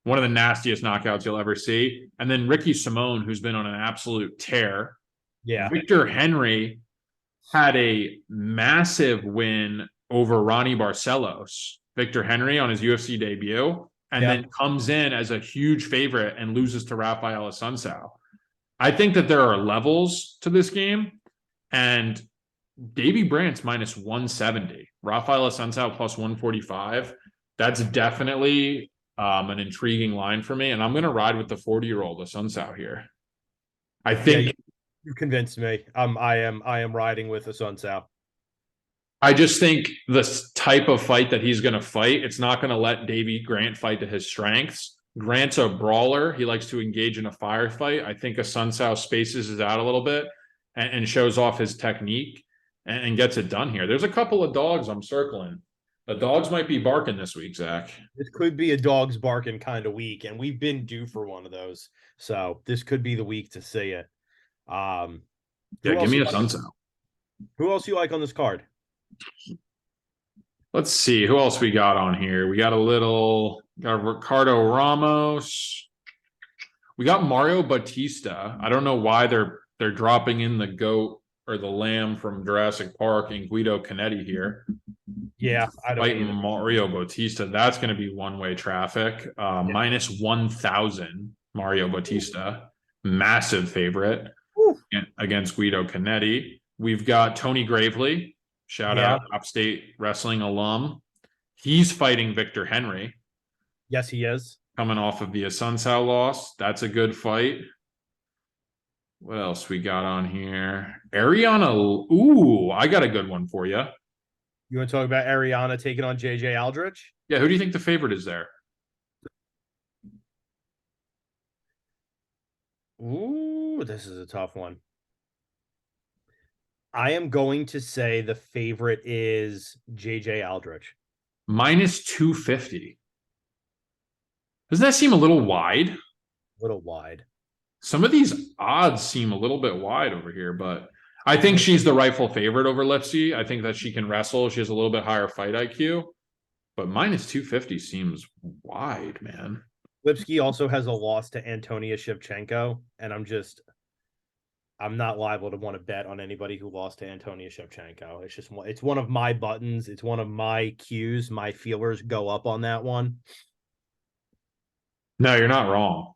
One of the nastiest knockouts you'll ever see. And then Ricky Simone, who's been on an absolute tear. Yeah. Victor Henry had a massive win over Ronnie Barcelos. Victor Henry on his UFC debut, and then comes in as a huge favorite and loses to Rafael Asuncao. I think that there are levels to this game, and Davy Grant's minus 170, Rafael Asuncao plus 145. That's definitely an intriguing line for me, and I'm going to ride with the 40-year-old Asuncao here. I think you convinced me. I am riding with Asuncao. I just think this type of fight that he's going to fight, it's not going to let Davy Grant fight to his strengths. Grant's a brawler. He likes to engage in a firefight. I think Asuncao spaces it out a little bit and shows off his technique and gets it done here. There's a couple of dogs I'm circling. The dogs might be barking this week, Zach. This could be a dog's barking kind of week, and we've been due for one of those. So this could be the week to see it. Give me Asuncao. Who else you like on this card? Let's see who else we got on here. We got Ricardo Ramos. We got Mario Bautista. I don't know why they're dropping in the goat or the lamb from Jurassic Park and Guido Canetti here. Yeah, I don't Fighting either. Mario Bautista. That's going to be one-way traffic. Minus 1,000 Mario Bautista. Massive favorite against Guido Canetti. We've got Tony Gravely. Shout Yeah. out Upstate Wrestling alum. He's fighting Victor Henry. Yes, he is. Coming off of the Asuncao loss. That's a good fight. What else we got on here? Ariana. Ooh, I got a good one for you. You want to talk about Ariana taking on JJ Aldrich? Yeah, who do you think the favorite is there? Ooh, this is a tough one. I am going to say the favorite is JJ Aldrich. Minus 250. Doesn't that seem a little wide? A little wide. Some of these odds seem a little bit wide over here, but I think she's the rightful favorite over Lipsy. I think that she can wrestle. She has a little bit higher fight IQ, but minus 250 seems wide, man. Lipsky also has a loss to Antonia Shevchenko, and I'm not liable to want to bet on anybody who lost to Antonia Shevchenko. It's one of my buttons. It's one of my cues. My feelers go up on that one. No, you're not wrong.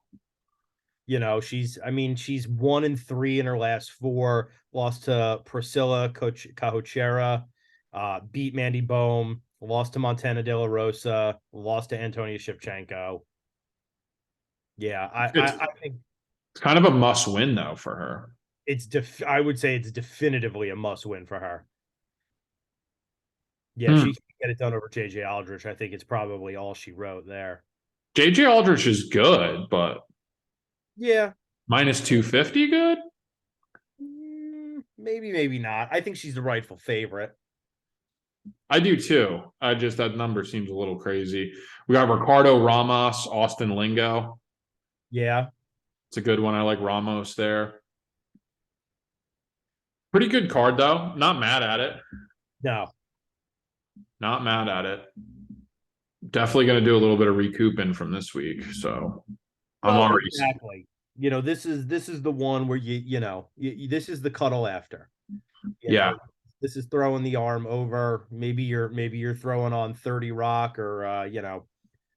You know, she's 1-3 in her last 4, lost to Priscilla Cahochera, beat Mandy Bohm, lost to Montana De La Rosa, lost to Antonia Shevchenko. Yeah, I think it's kind of a must win though for her. I would say it's definitively a must win for her. Yeah, she can get it done over JJ Aldrich. I think it's probably all she wrote there. JJ Aldrich is good, but yeah, minus 250 good? Maybe not. I think she's the rightful favorite. I do too. That number seems a little crazy. We got Ricardo Ramos, Austin Lingo. Yeah. It's a good one. I like Ramos there. Pretty good card though. Not mad at it. No. Not mad at it. Definitely going to do a little bit of recouping from this week. So I'm already exactly. You know, this is the one where this is the cuddle after. You know, this is throwing the arm over. Maybe you're throwing on 30 Rock or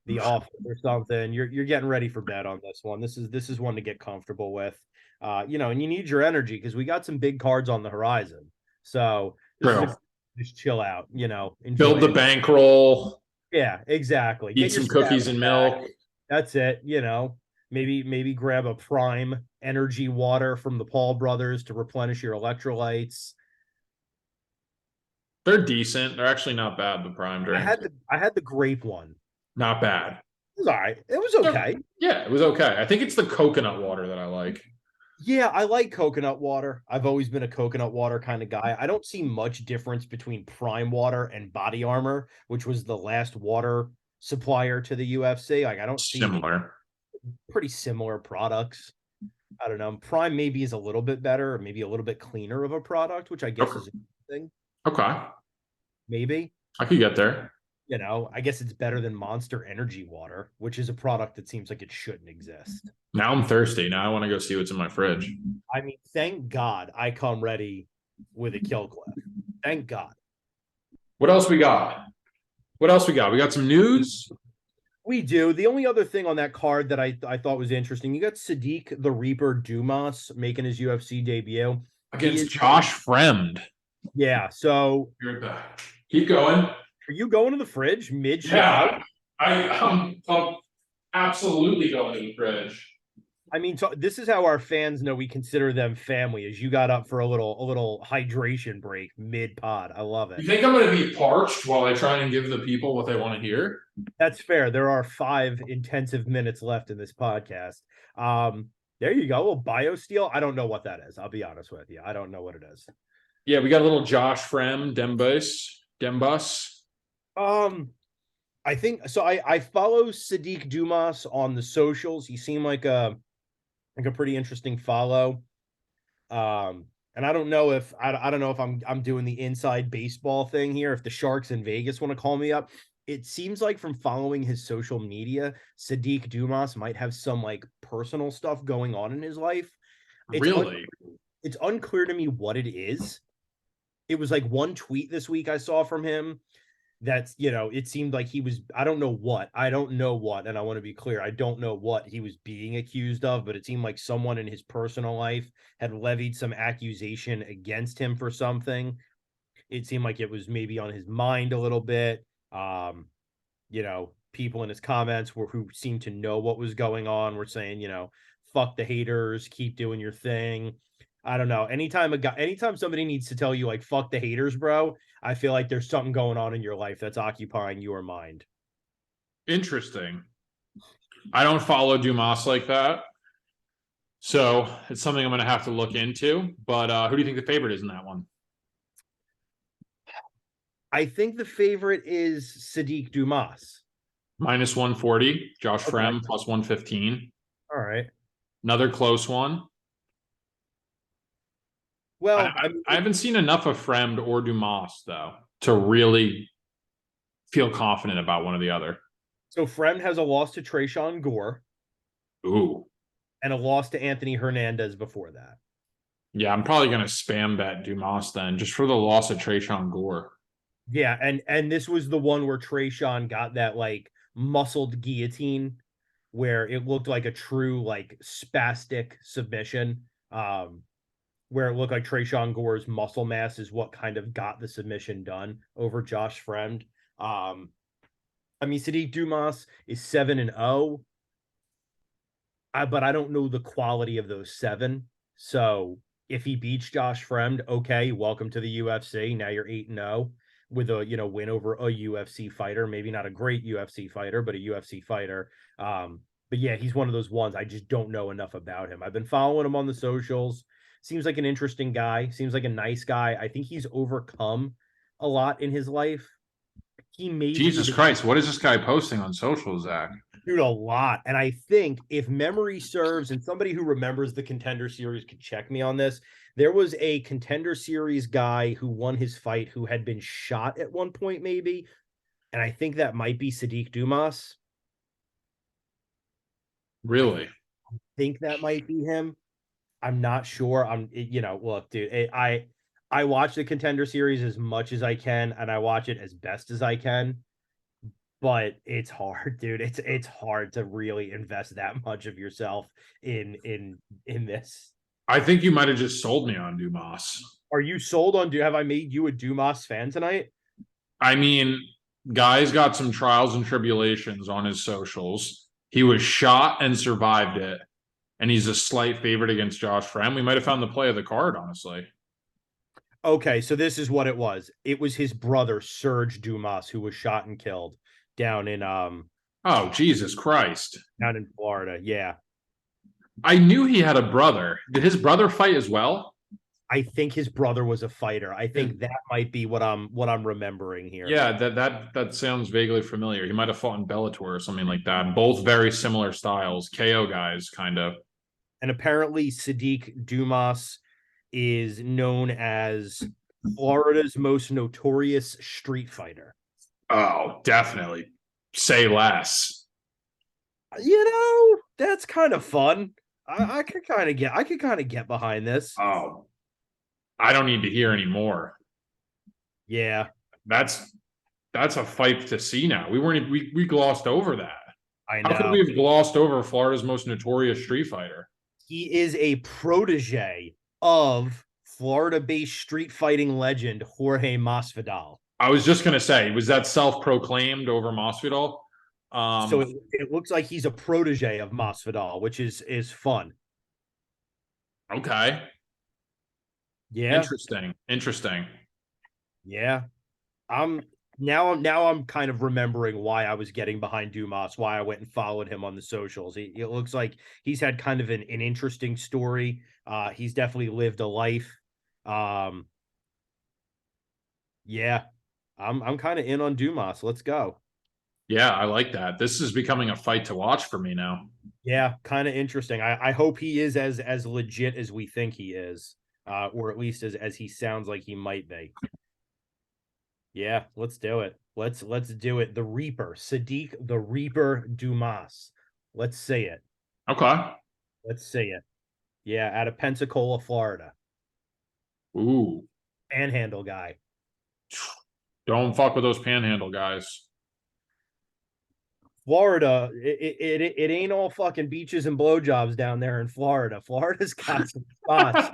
the off or something. You're getting ready for bed on this one. This is one to get comfortable with. And you need your energy because we got some big cards on the horizon. So just chill out, build the bankroll. Yeah, exactly. Eat some cookies and milk. That's it. Maybe grab a Prime energy water from the Paul brothers to replenish your electrolytes. They're decent. They're actually not bad. The Prime drinks. I had the grape one. Not bad. It was all right. It was okay. Yeah, it was okay. I think it's the coconut water that I like. Yeah, I like coconut water. I've always been a coconut water kind of guy. I don't see much difference between Prime Water and Body Armor, which was the last water supplier to the UFC. Like, I don't see pretty similar products. I don't know. Prime maybe is a little bit better, or maybe a little bit cleaner of a product, which I guess is a good thing. Okay. Maybe. I could get there. I guess it's better than Monster Energy Water, which is a product that seems like it shouldn't exist. Now I'm thirsty. Now I want to go see what's in my fridge. I mean, thank God I come ready with a kill clip. Thank God. What else we got? We got some news. We do. The only other thing on that card that I thought was interesting, you got Sadiq the Reaper Dumas making his UFC debut against Josh Fremd. Yeah. So keep going. Are you going to the fridge mid show? Yeah, I'm absolutely going to the fridge. I mean, this is how our fans know we consider them family. As you got up for a little hydration break mid pod. I love it. You think I'm going to be parched while I try and give the people what they want to hear? That's fair. There are 5 intensive minutes left in this podcast. There you go. Well, BioSteel. I don't know what that is. I'll be honest with you. I don't know what it is. Yeah, we got a little Josh Fremd Dembus. I think so. I follow Sadiq Dumas on the socials. He seemed like a pretty interesting follow. And And I don't know if I don't know if I'm doing the inside baseball thing here. If the Sharks in Vegas want to call me up, it seems like from following his social media, Sadiq Dumas might have some like personal stuff going on in his life. It's un- Really? it's unclear to me what it is. It was like one tweet this week I saw from him that's, it seemed like he was, I don't know what, and I want to be clear, I don't know what he was being accused of, but it seemed like someone in his personal life had levied some accusation against him for something. It seemed like it was maybe on his mind a little bit. People in his comments who seemed to know what was going on were saying, fuck the haters, keep doing your thing. I don't know. Anytime somebody needs to tell you like fuck the haters, bro, I feel like there's something going on in your life that's occupying your mind. Interesting. I don't follow Dumas like that. So it's something I'm going to have to look into. But who do you think the favorite is in that one? I think the favorite is Sadiq Dumas. Minus 140, Josh Okay. Frem plus 115. All right. Another close one. Well, I mean, I haven't seen enough of Fremd or Dumas, though, to really feel confident about one or the other. so Fremd has a loss to Trayshawn Gore Ooh. and a loss to Anthony Hernandez before that. Yeah, I'm probably going to spam bet Dumas then, just for the loss of Trayshawn Gore. Yeah, and this was the one where Trayshawn got that like muscled guillotine where it looked like a true like spastic submission. Where it looked like Trayshawn Gore's muscle mass is what kind of got the submission done over Josh Fremd. I mean, Sadiq Dumas is 7-0, but I don't know the quality of those seven. So if he beats Josh Fremd, okay, welcome to the UFC. Now you're 8-0 with a win over a UFC fighter. Maybe not a great UFC fighter, but a UFC fighter. But yeah, he's one of those ones I just don't know enough about him. I've been following him on the socials. Seems like an interesting guy. Seems like a nice guy. I think he's overcome a lot in his life. He made it to Jesus the Christ, what is this guy posting on social, Zach? Dude, a lot. And I think if memory serves, and somebody who remembers the Contender Series could check me on this, there was a Contender Series guy who won his fight who had been shot at one point, maybe. And I think that might be Sadiq Dumas. Really? I think that might be him. I'm not sure. Look, dude, I watch the Contender Series as much as I can, and I watch it as best as I can. But it's hard, dude. It's hard to really invest that much of yourself in this. I think you might have just sold me on Dumas. Are you sold on? Have I made you a Dumas fan tonight? I mean, guy's got some trials and tribulations on his socials. He was shot and survived it, and he's a slight favorite against Josh Frem. We might have found the play of the card, honestly. Okay, so this is what it was. It was his brother Serge Dumas who was shot and killed down in Oh, Jesus Christ. down in Florida. Yeah. I knew he had a brother. Did his brother fight as well? I think his brother was a fighter. I think that might be what I'm remembering here. Yeah, that sounds vaguely familiar. He might have fought in Bellator or something like that. Both very similar styles, KO guys, kind of. And apparently Sadiq Dumas is known as Florida's most notorious street fighter. Oh, definitely. Say less. That's kind of fun. I could kind of get behind this. Oh, I don't need to hear any more. Yeah. That's a fight to see now. We glossed over that. I How could know. we have glossed over Florida's most notorious street fighter? He is a protege of Florida-based street fighting legend Jorge Masvidal. I was just gonna say, was that self-proclaimed over Masvidal? So it looks like he's a protege of Masvidal, which is fun. Okay. Yeah. Interesting. Yeah. I'm kind of remembering why I was getting behind Dumas, why I went and followed him on the socials. It looks like he's had kind of an interesting story. He's definitely lived a life. Yeah, I'm kind of in on Dumas. Let's go. Yeah, I like that. This is becoming a fight to watch for me now. Yeah, kind of interesting. I hope he is as legit as we think he is. or at least as he sounds like he might be. Yeah, let's do it. Let's do it. The Reaper, Sadiq the Reaper Dumas. Let's say it. Okay. Let's say it. Yeah, out of Pensacola, Florida. Ooh. Panhandle guy. Don't fuck with those panhandle guys. Florida, it ain't all fucking beaches and blowjobs down there in Florida. Florida's got some spots.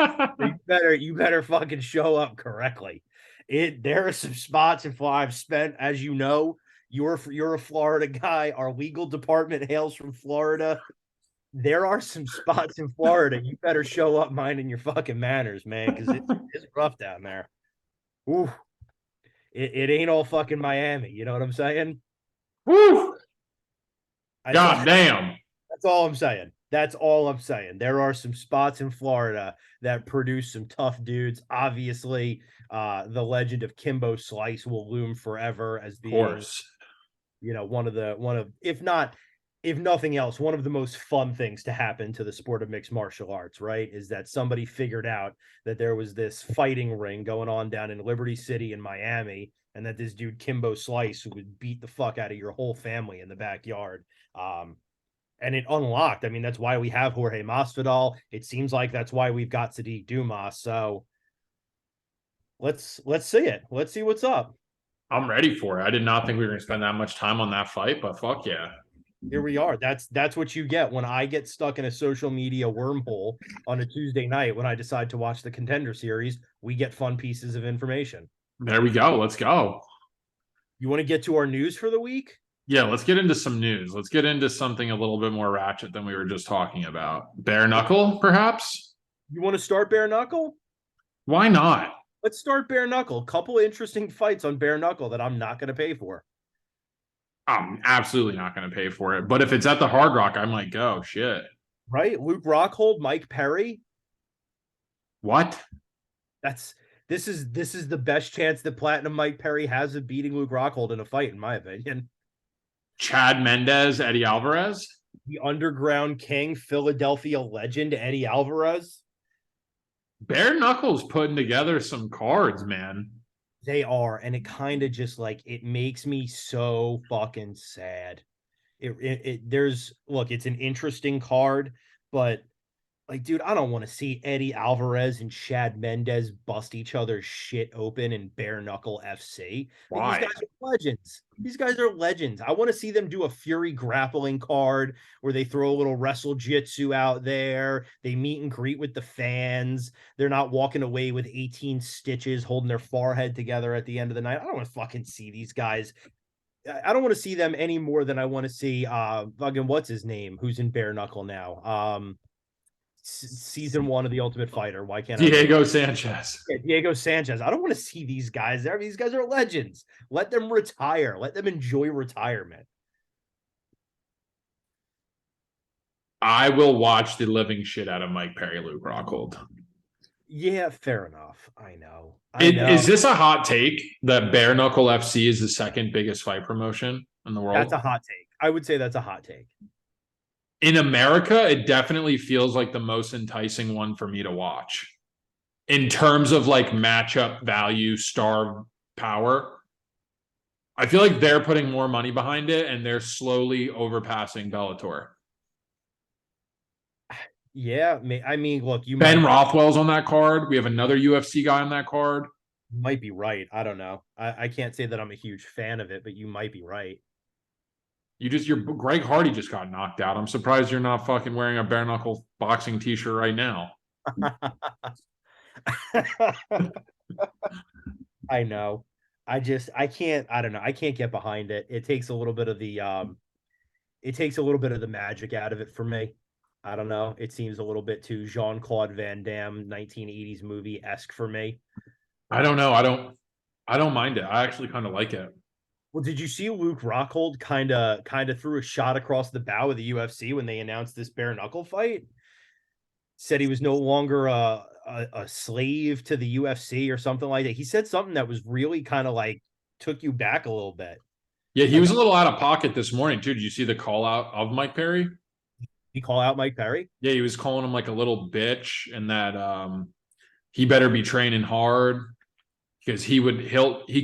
You better fucking show up correctly. There are some spots in Florida. I've spent, as you know, you're a Florida guy. Our legal department hails from Florida. There are some spots in Florida. You better show up minding your fucking manners, man, because it's rough down there. Ooh, it ain't all fucking Miami. You know what I'm saying? Woo! I, God damn. That's all I'm saying. That's all I'm saying. There are some spots in Florida that produce some tough dudes. Obviously, the legend of Kimbo Slice will loom forever as Of being, course. one of if nothing else, one of the most fun things to happen to the sport of mixed martial arts, right? Is that somebody figured out that there was this fighting ring going on down in Liberty City in Miami, and that this dude Kimbo Slice would beat the fuck out of your whole family in the backyard. And it unlocked. I mean, that's why we have Jorge Masvidal. It seems like that's why we've got Sadiq Dumas. So let's see it. Let's see what's up. I'm ready for it. I did not think we were going to spend that much time on that fight, but fuck yeah. Here we are. That's what you get when I get stuck in a social media wormhole on a Tuesday night when I decide to watch the Contender Series. We get fun pieces of information. There we go. Let's go. You want to get to our news for the week? Yeah, let's get into some news. Let's get into something a little bit more ratchet than we were just talking about. Bare knuckle, perhaps? You want to start bare knuckle? Why not? Let's start bare knuckle. Couple interesting fights on bare knuckle that I'm not going to pay for. I'm absolutely not going to pay for it. But if it's at the Hard Rock, I might go. Shit. Right? Luke Rockhold, Mike Perry. What? This is the best chance that Platinum Mike Perry has of beating Luke Rockhold in a fight, in my opinion. Chad Mendez, Eddie Alvarez? The Underground King, Philadelphia legend, Eddie Alvarez. Bare Knuckles putting together some cards, man. They are, and it kind of just like it makes me so fucking sad. It's an interesting card, but like, dude, I don't want to see Eddie Alvarez and Chad Mendez bust each other's shit open in bare knuckle FC. Why? These guys are legends. These guys are legends. I want to see them do a Fury grappling card where they throw a little wrestle jitsu out there. They meet and greet with the fans. They're not walking away with 18 stitches, holding their forehead together at the end of the night. I don't want to fucking see these guys. I don't want to see them any more than I want to see fucking what's his name, who's in bare knuckle now. Season 1 of The Ultimate Fighter. Why can't Diego Sanchez? Yeah, Diego Sanchez. I don't want to see these guys there. These guys are legends. Let them retire. Let them enjoy retirement. I will watch the living shit out of Mike Perry, Luke Rockhold. Yeah, fair enough. I know. Is this a hot take that Bare Knuckle FC is the second biggest fight promotion in the world? That's a hot take. I would say that's a hot take. In America, it definitely feels like the most enticing one for me to watch. In terms of like matchup value, star power, I feel like they're putting more money behind it and they're slowly overpassing Bellator. Yeah, I mean, look, Ben Rothwell's on that card. We have another UFC guy on that card. You might be right. I don't know. I can't say that I'm a huge fan of it, but you might be right. Your Greg Hardy just got knocked out. I'm surprised you're not fucking wearing a bare knuckle boxing t-shirt right now. I know. I don't know. I can't get behind it. It takes a little bit of the magic out of it for me. I don't know. It seems a little bit too Jean-Claude Van Damme 1980s movie-esque for me. I don't know. I don't mind it. I actually kind of like it. Well, did you see Luke Rockhold kind of threw a shot across the bow of the UFC when they announced this bare knuckle fight? Said he was no longer a slave to the UFC or something like that. He said something that was really kind of like took you back a little bit. Yeah, he was a little out of pocket this morning too. Did you see the call out of Mike Perry? He call out Mike Perry? Yeah, he was calling him like a little bitch, and that he better be training hard because he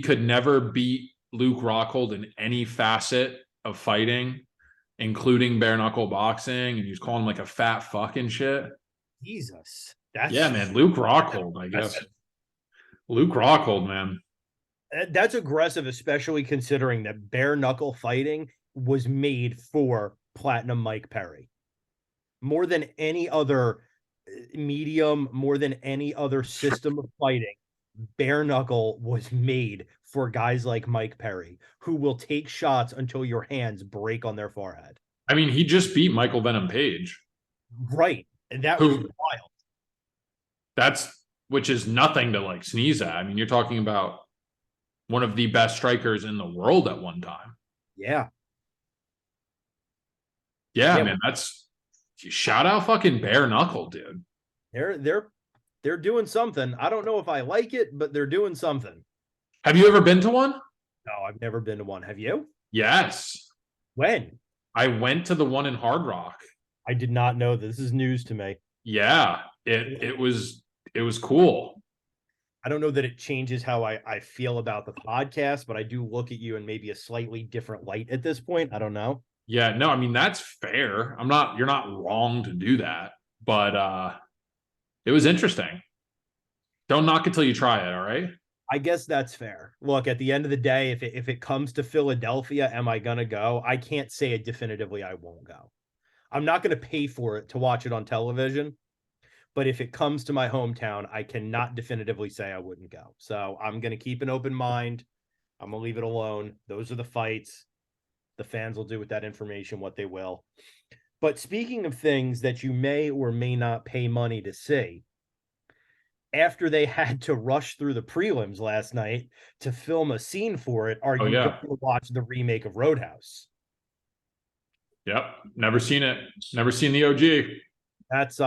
could never beat Luke Rockhold in any facet of fighting, including bare knuckle boxing, and he was calling him like a fat fucking shit. Jesus, Yeah, man, Luke Rockhold, I guess. Luke Rockhold, man. that's aggressive, especially considering that bare knuckle fighting was made for Platinum Mike Perry more than any other medium, more than any other system of fighting. Bare knuckle was made for guys like Mike Perry, who will take shots until your hands break on their forehead. I mean, he just beat Michael Venom Page. Right. And that was Who wild. which is nothing to like sneeze at. I mean, you're talking about one of the best strikers in the world at one time. Yeah. Yeah, Yeah. man, that's shout out fucking bare knuckle, dude. They're doing something. I don't know if I like it, but they're doing something. Have you ever been to one? No, I've never been to one. Have you? Yes. When? I went to the one in Hard Rock. I did not know. This is news to me. Yeah, it was cool. I don't know that it changes how I feel about the podcast, but I do look at you in maybe a slightly different light at this point. I don't know. Yeah, no, I mean that's fair. You're not wrong to do that, but it was interesting. Don't knock it till you try it, all right? I guess that's fair. Look, at the end of the day, if it comes to Philadelphia, am I gonna go? I can't say it definitively I won't go. I'm not gonna pay for it to watch it on television, but if it comes to my hometown, I cannot definitively say I wouldn't go. So I'm gonna keep an open mind. I'm gonna leave it alone. Those are the fights. The fans will do with that information what they will. But speaking of things that you may or may not pay money to see, after they had to rush through the prelims last night to film a scene for it, are you going to watch the remake of Roadhouse? Yep. Never seen it. Never seen the OG. That's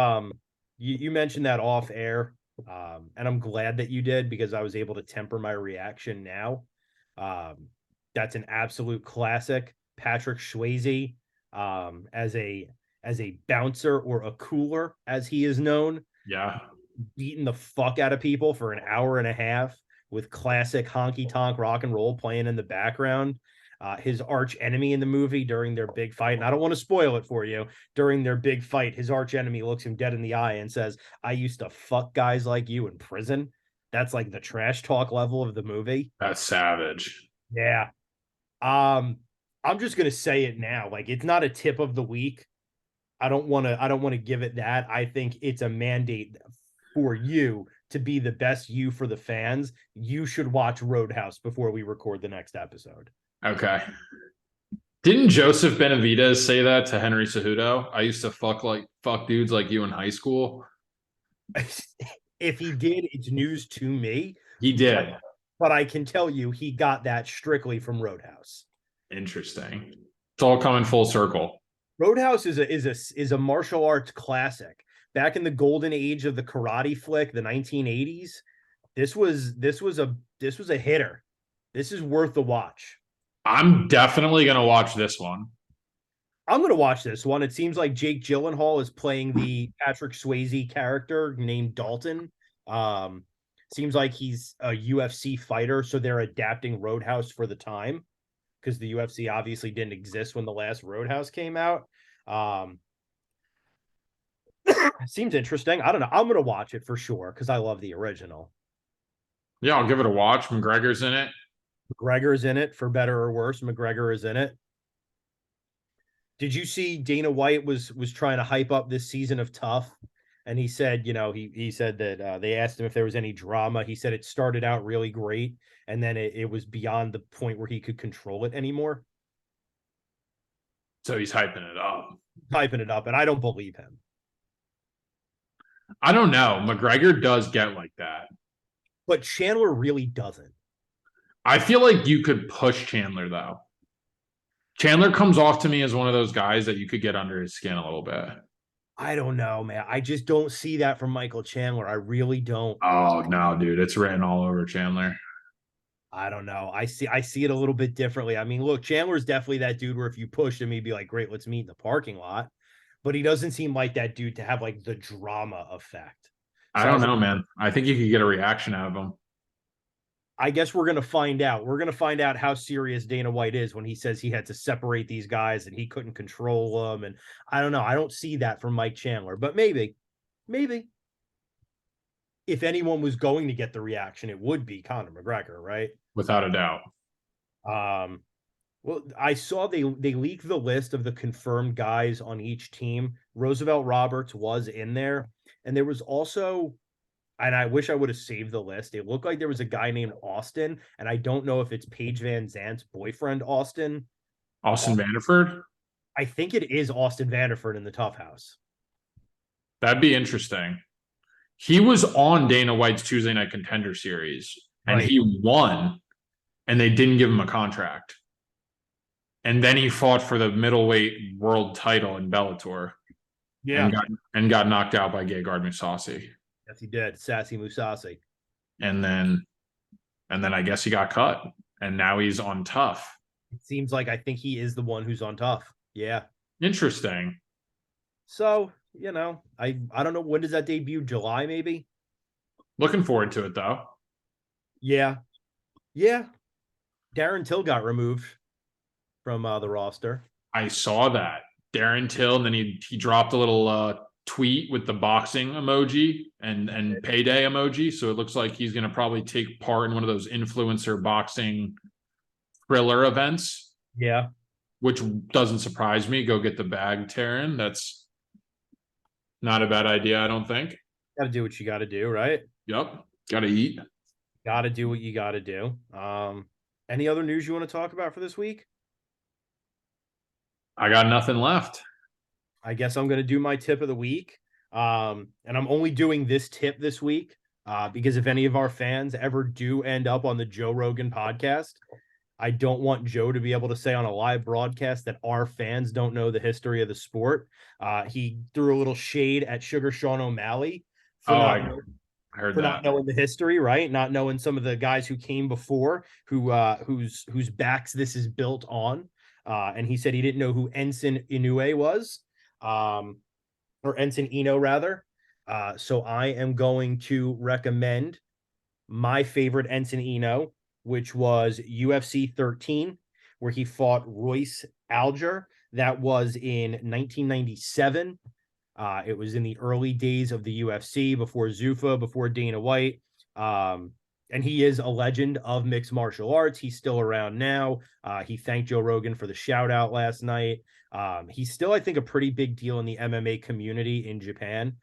you mentioned that off air. And I'm glad that you did because I was able to temper my reaction now. That's an absolute classic. Patrick Swayze, as a bouncer or a cooler, as he is known. Yeah. Beating the fuck out of people for an hour and a half with classic honky tonk rock and roll playing in the background. His arch enemy in the movie during their big fight, and I don't want to spoil it for you, during their big fight, his arch enemy looks him dead in the eye and says, "I used to fuck guys like you in prison." That's like the trash talk level of the movie. That's savage. Yeah. I'm just gonna say it now. Like, it's not a tip of the week. I don't want to give it that. I think it's a mandate for you to be the best you for the fans. You should watch Roadhouse before we record the next episode. Okay. Didn't Joseph Benavidez say that to Henry Cejudo? I used to fuck dudes like you in high school. If he did, it's news to me. He did. But I can tell you he got that strictly from Roadhouse. Interesting. It's all coming full circle. Roadhouse is a martial arts classic. Back in the golden age of the karate flick, the 1980s, this was a hitter. This is worth the watch. I'm definitely going to watch this one. I'm going to watch this one. It seems like Jake Gyllenhaal is playing the Patrick Swayze character named Dalton. Seems like he's a UFC fighter, so they're adapting Roadhouse for the time because the UFC obviously didn't exist when the last Roadhouse came out. Seems interesting. I don't know. I'm going to watch it for sure because I love the original. Yeah, I'll give it a watch. McGregor's in it. McGregor's in it, for better or worse. McGregor is in it. Did you see Dana White was trying to hype up this season of Tough? And he said, he said that they asked him if there was any drama. He said it started out really great, and then it was beyond the point where he could control it anymore. So he's hyping it up. Hyping it up, and I don't believe him. I don't know. McGregor does get like that. But Chandler really doesn't. I feel like you could push Chandler, though. Chandler comes off to me as one of those guys that you could get under his skin a little bit. I don't know, man. I just don't see that from Michael Chandler. I really don't. Oh, no, dude. It's written all over Chandler. I don't know. I see it a little bit differently. I mean, look, Chandler's definitely that dude where if you pushed him, he'd be like, great, let's meet in the parking lot. But he doesn't seem like that dude to have like the drama effect. I don't Sassy, know, man. I think you could get a reaction out of him. I guess we're gonna find out. We're gonna find out how serious Dana White is when he says he had to separate these guys and he couldn't control them. And I don't know. I don't see that from Mike Chandler, but maybe if anyone was going to get the reaction, it would be Conor McGregor, right? Without a doubt. Um, well, I saw they leaked the list of the confirmed guys on each team. Roosevelt Roberts was in there, and there was also, and I wish I would have saved the list. It looked like there was a guy named Austin, and I don't know if it's Paige Van Zant's boyfriend, Austin. Austin Vanderford? I think it is Austin Vanderford in the Tough House. That'd be interesting. He was on Dana White's Tuesday Night Contender Series, and Right. he won, and they didn't give him a contract. And then he fought for the middleweight world title in Bellator Yeah. and got knocked out by Gegard Mousasi. Yes, he did. Sassy Musasi. And then I guess he got cut, and now he's on Tough. It seems like I think he is the one who's on Tough. Yeah. Interesting. So, I don't know, when does that debut? July, maybe? Looking forward to it though. Yeah. Yeah. Darren Till got removed from the roster. I saw that. Darren Till, and then he dropped a little tweet with the boxing emoji and payday emoji. So it looks like he's going to probably take part in one of those influencer boxing thriller events. Yeah. Which doesn't surprise me. Go get the bag, Taryn. That's not a bad idea, I don't think. Got to do what you got to do, right? Yep. Got to eat. Got to do what you got to do. Any other news you want to talk about for this week? I got nothing left. I guess I'm going to do my tip of the week. And I'm only doing this tip this week because if any of our fans ever do end up on the Joe Rogan podcast, I don't want Joe to be able to say on a live broadcast that our fans don't know the history of the sport. He threw a little shade at Sugar Sean O'Malley for I heard that. not knowing the history, right? Not knowing some of the guys who came before, whose backs this is built on. And he said he didn't know who Ensign Inoue was, or Ensign Eno rather. So I am going to recommend my favorite Ensign Eno, which was UFC 13, where he fought Royce Alger. That was in 1997. It was in the early days of the UFC, before Zuffa, before Dana White. And he is a legend of mixed martial arts. He's still around now. He thanked Joe Rogan for the shout out last night. He's still, I think, a pretty big deal in the MMA community in Japan,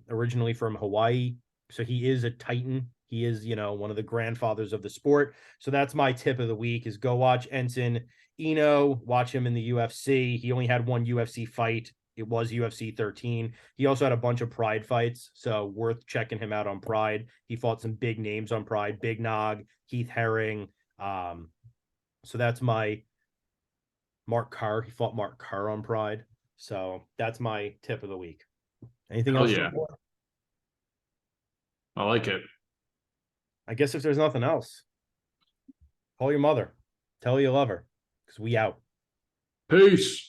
originally from Hawaii. So he is a titan. He is, one of the grandfathers of the sport. So that's my tip of the week is go watch Ensign Eno, watch him in the UFC. He only had one UFC fight. It was UFC 13. He also had a bunch of Pride fights, so worth checking him out on Pride. He fought some big names on Pride, Big Nog, Keith Herring. So that's my Mark Carr. He fought Mark Carr on Pride. So that's my tip of the week. Anything else? Yeah. I like it. I guess if there's nothing else, call your mother. Tell her you love her, because we out. Peace.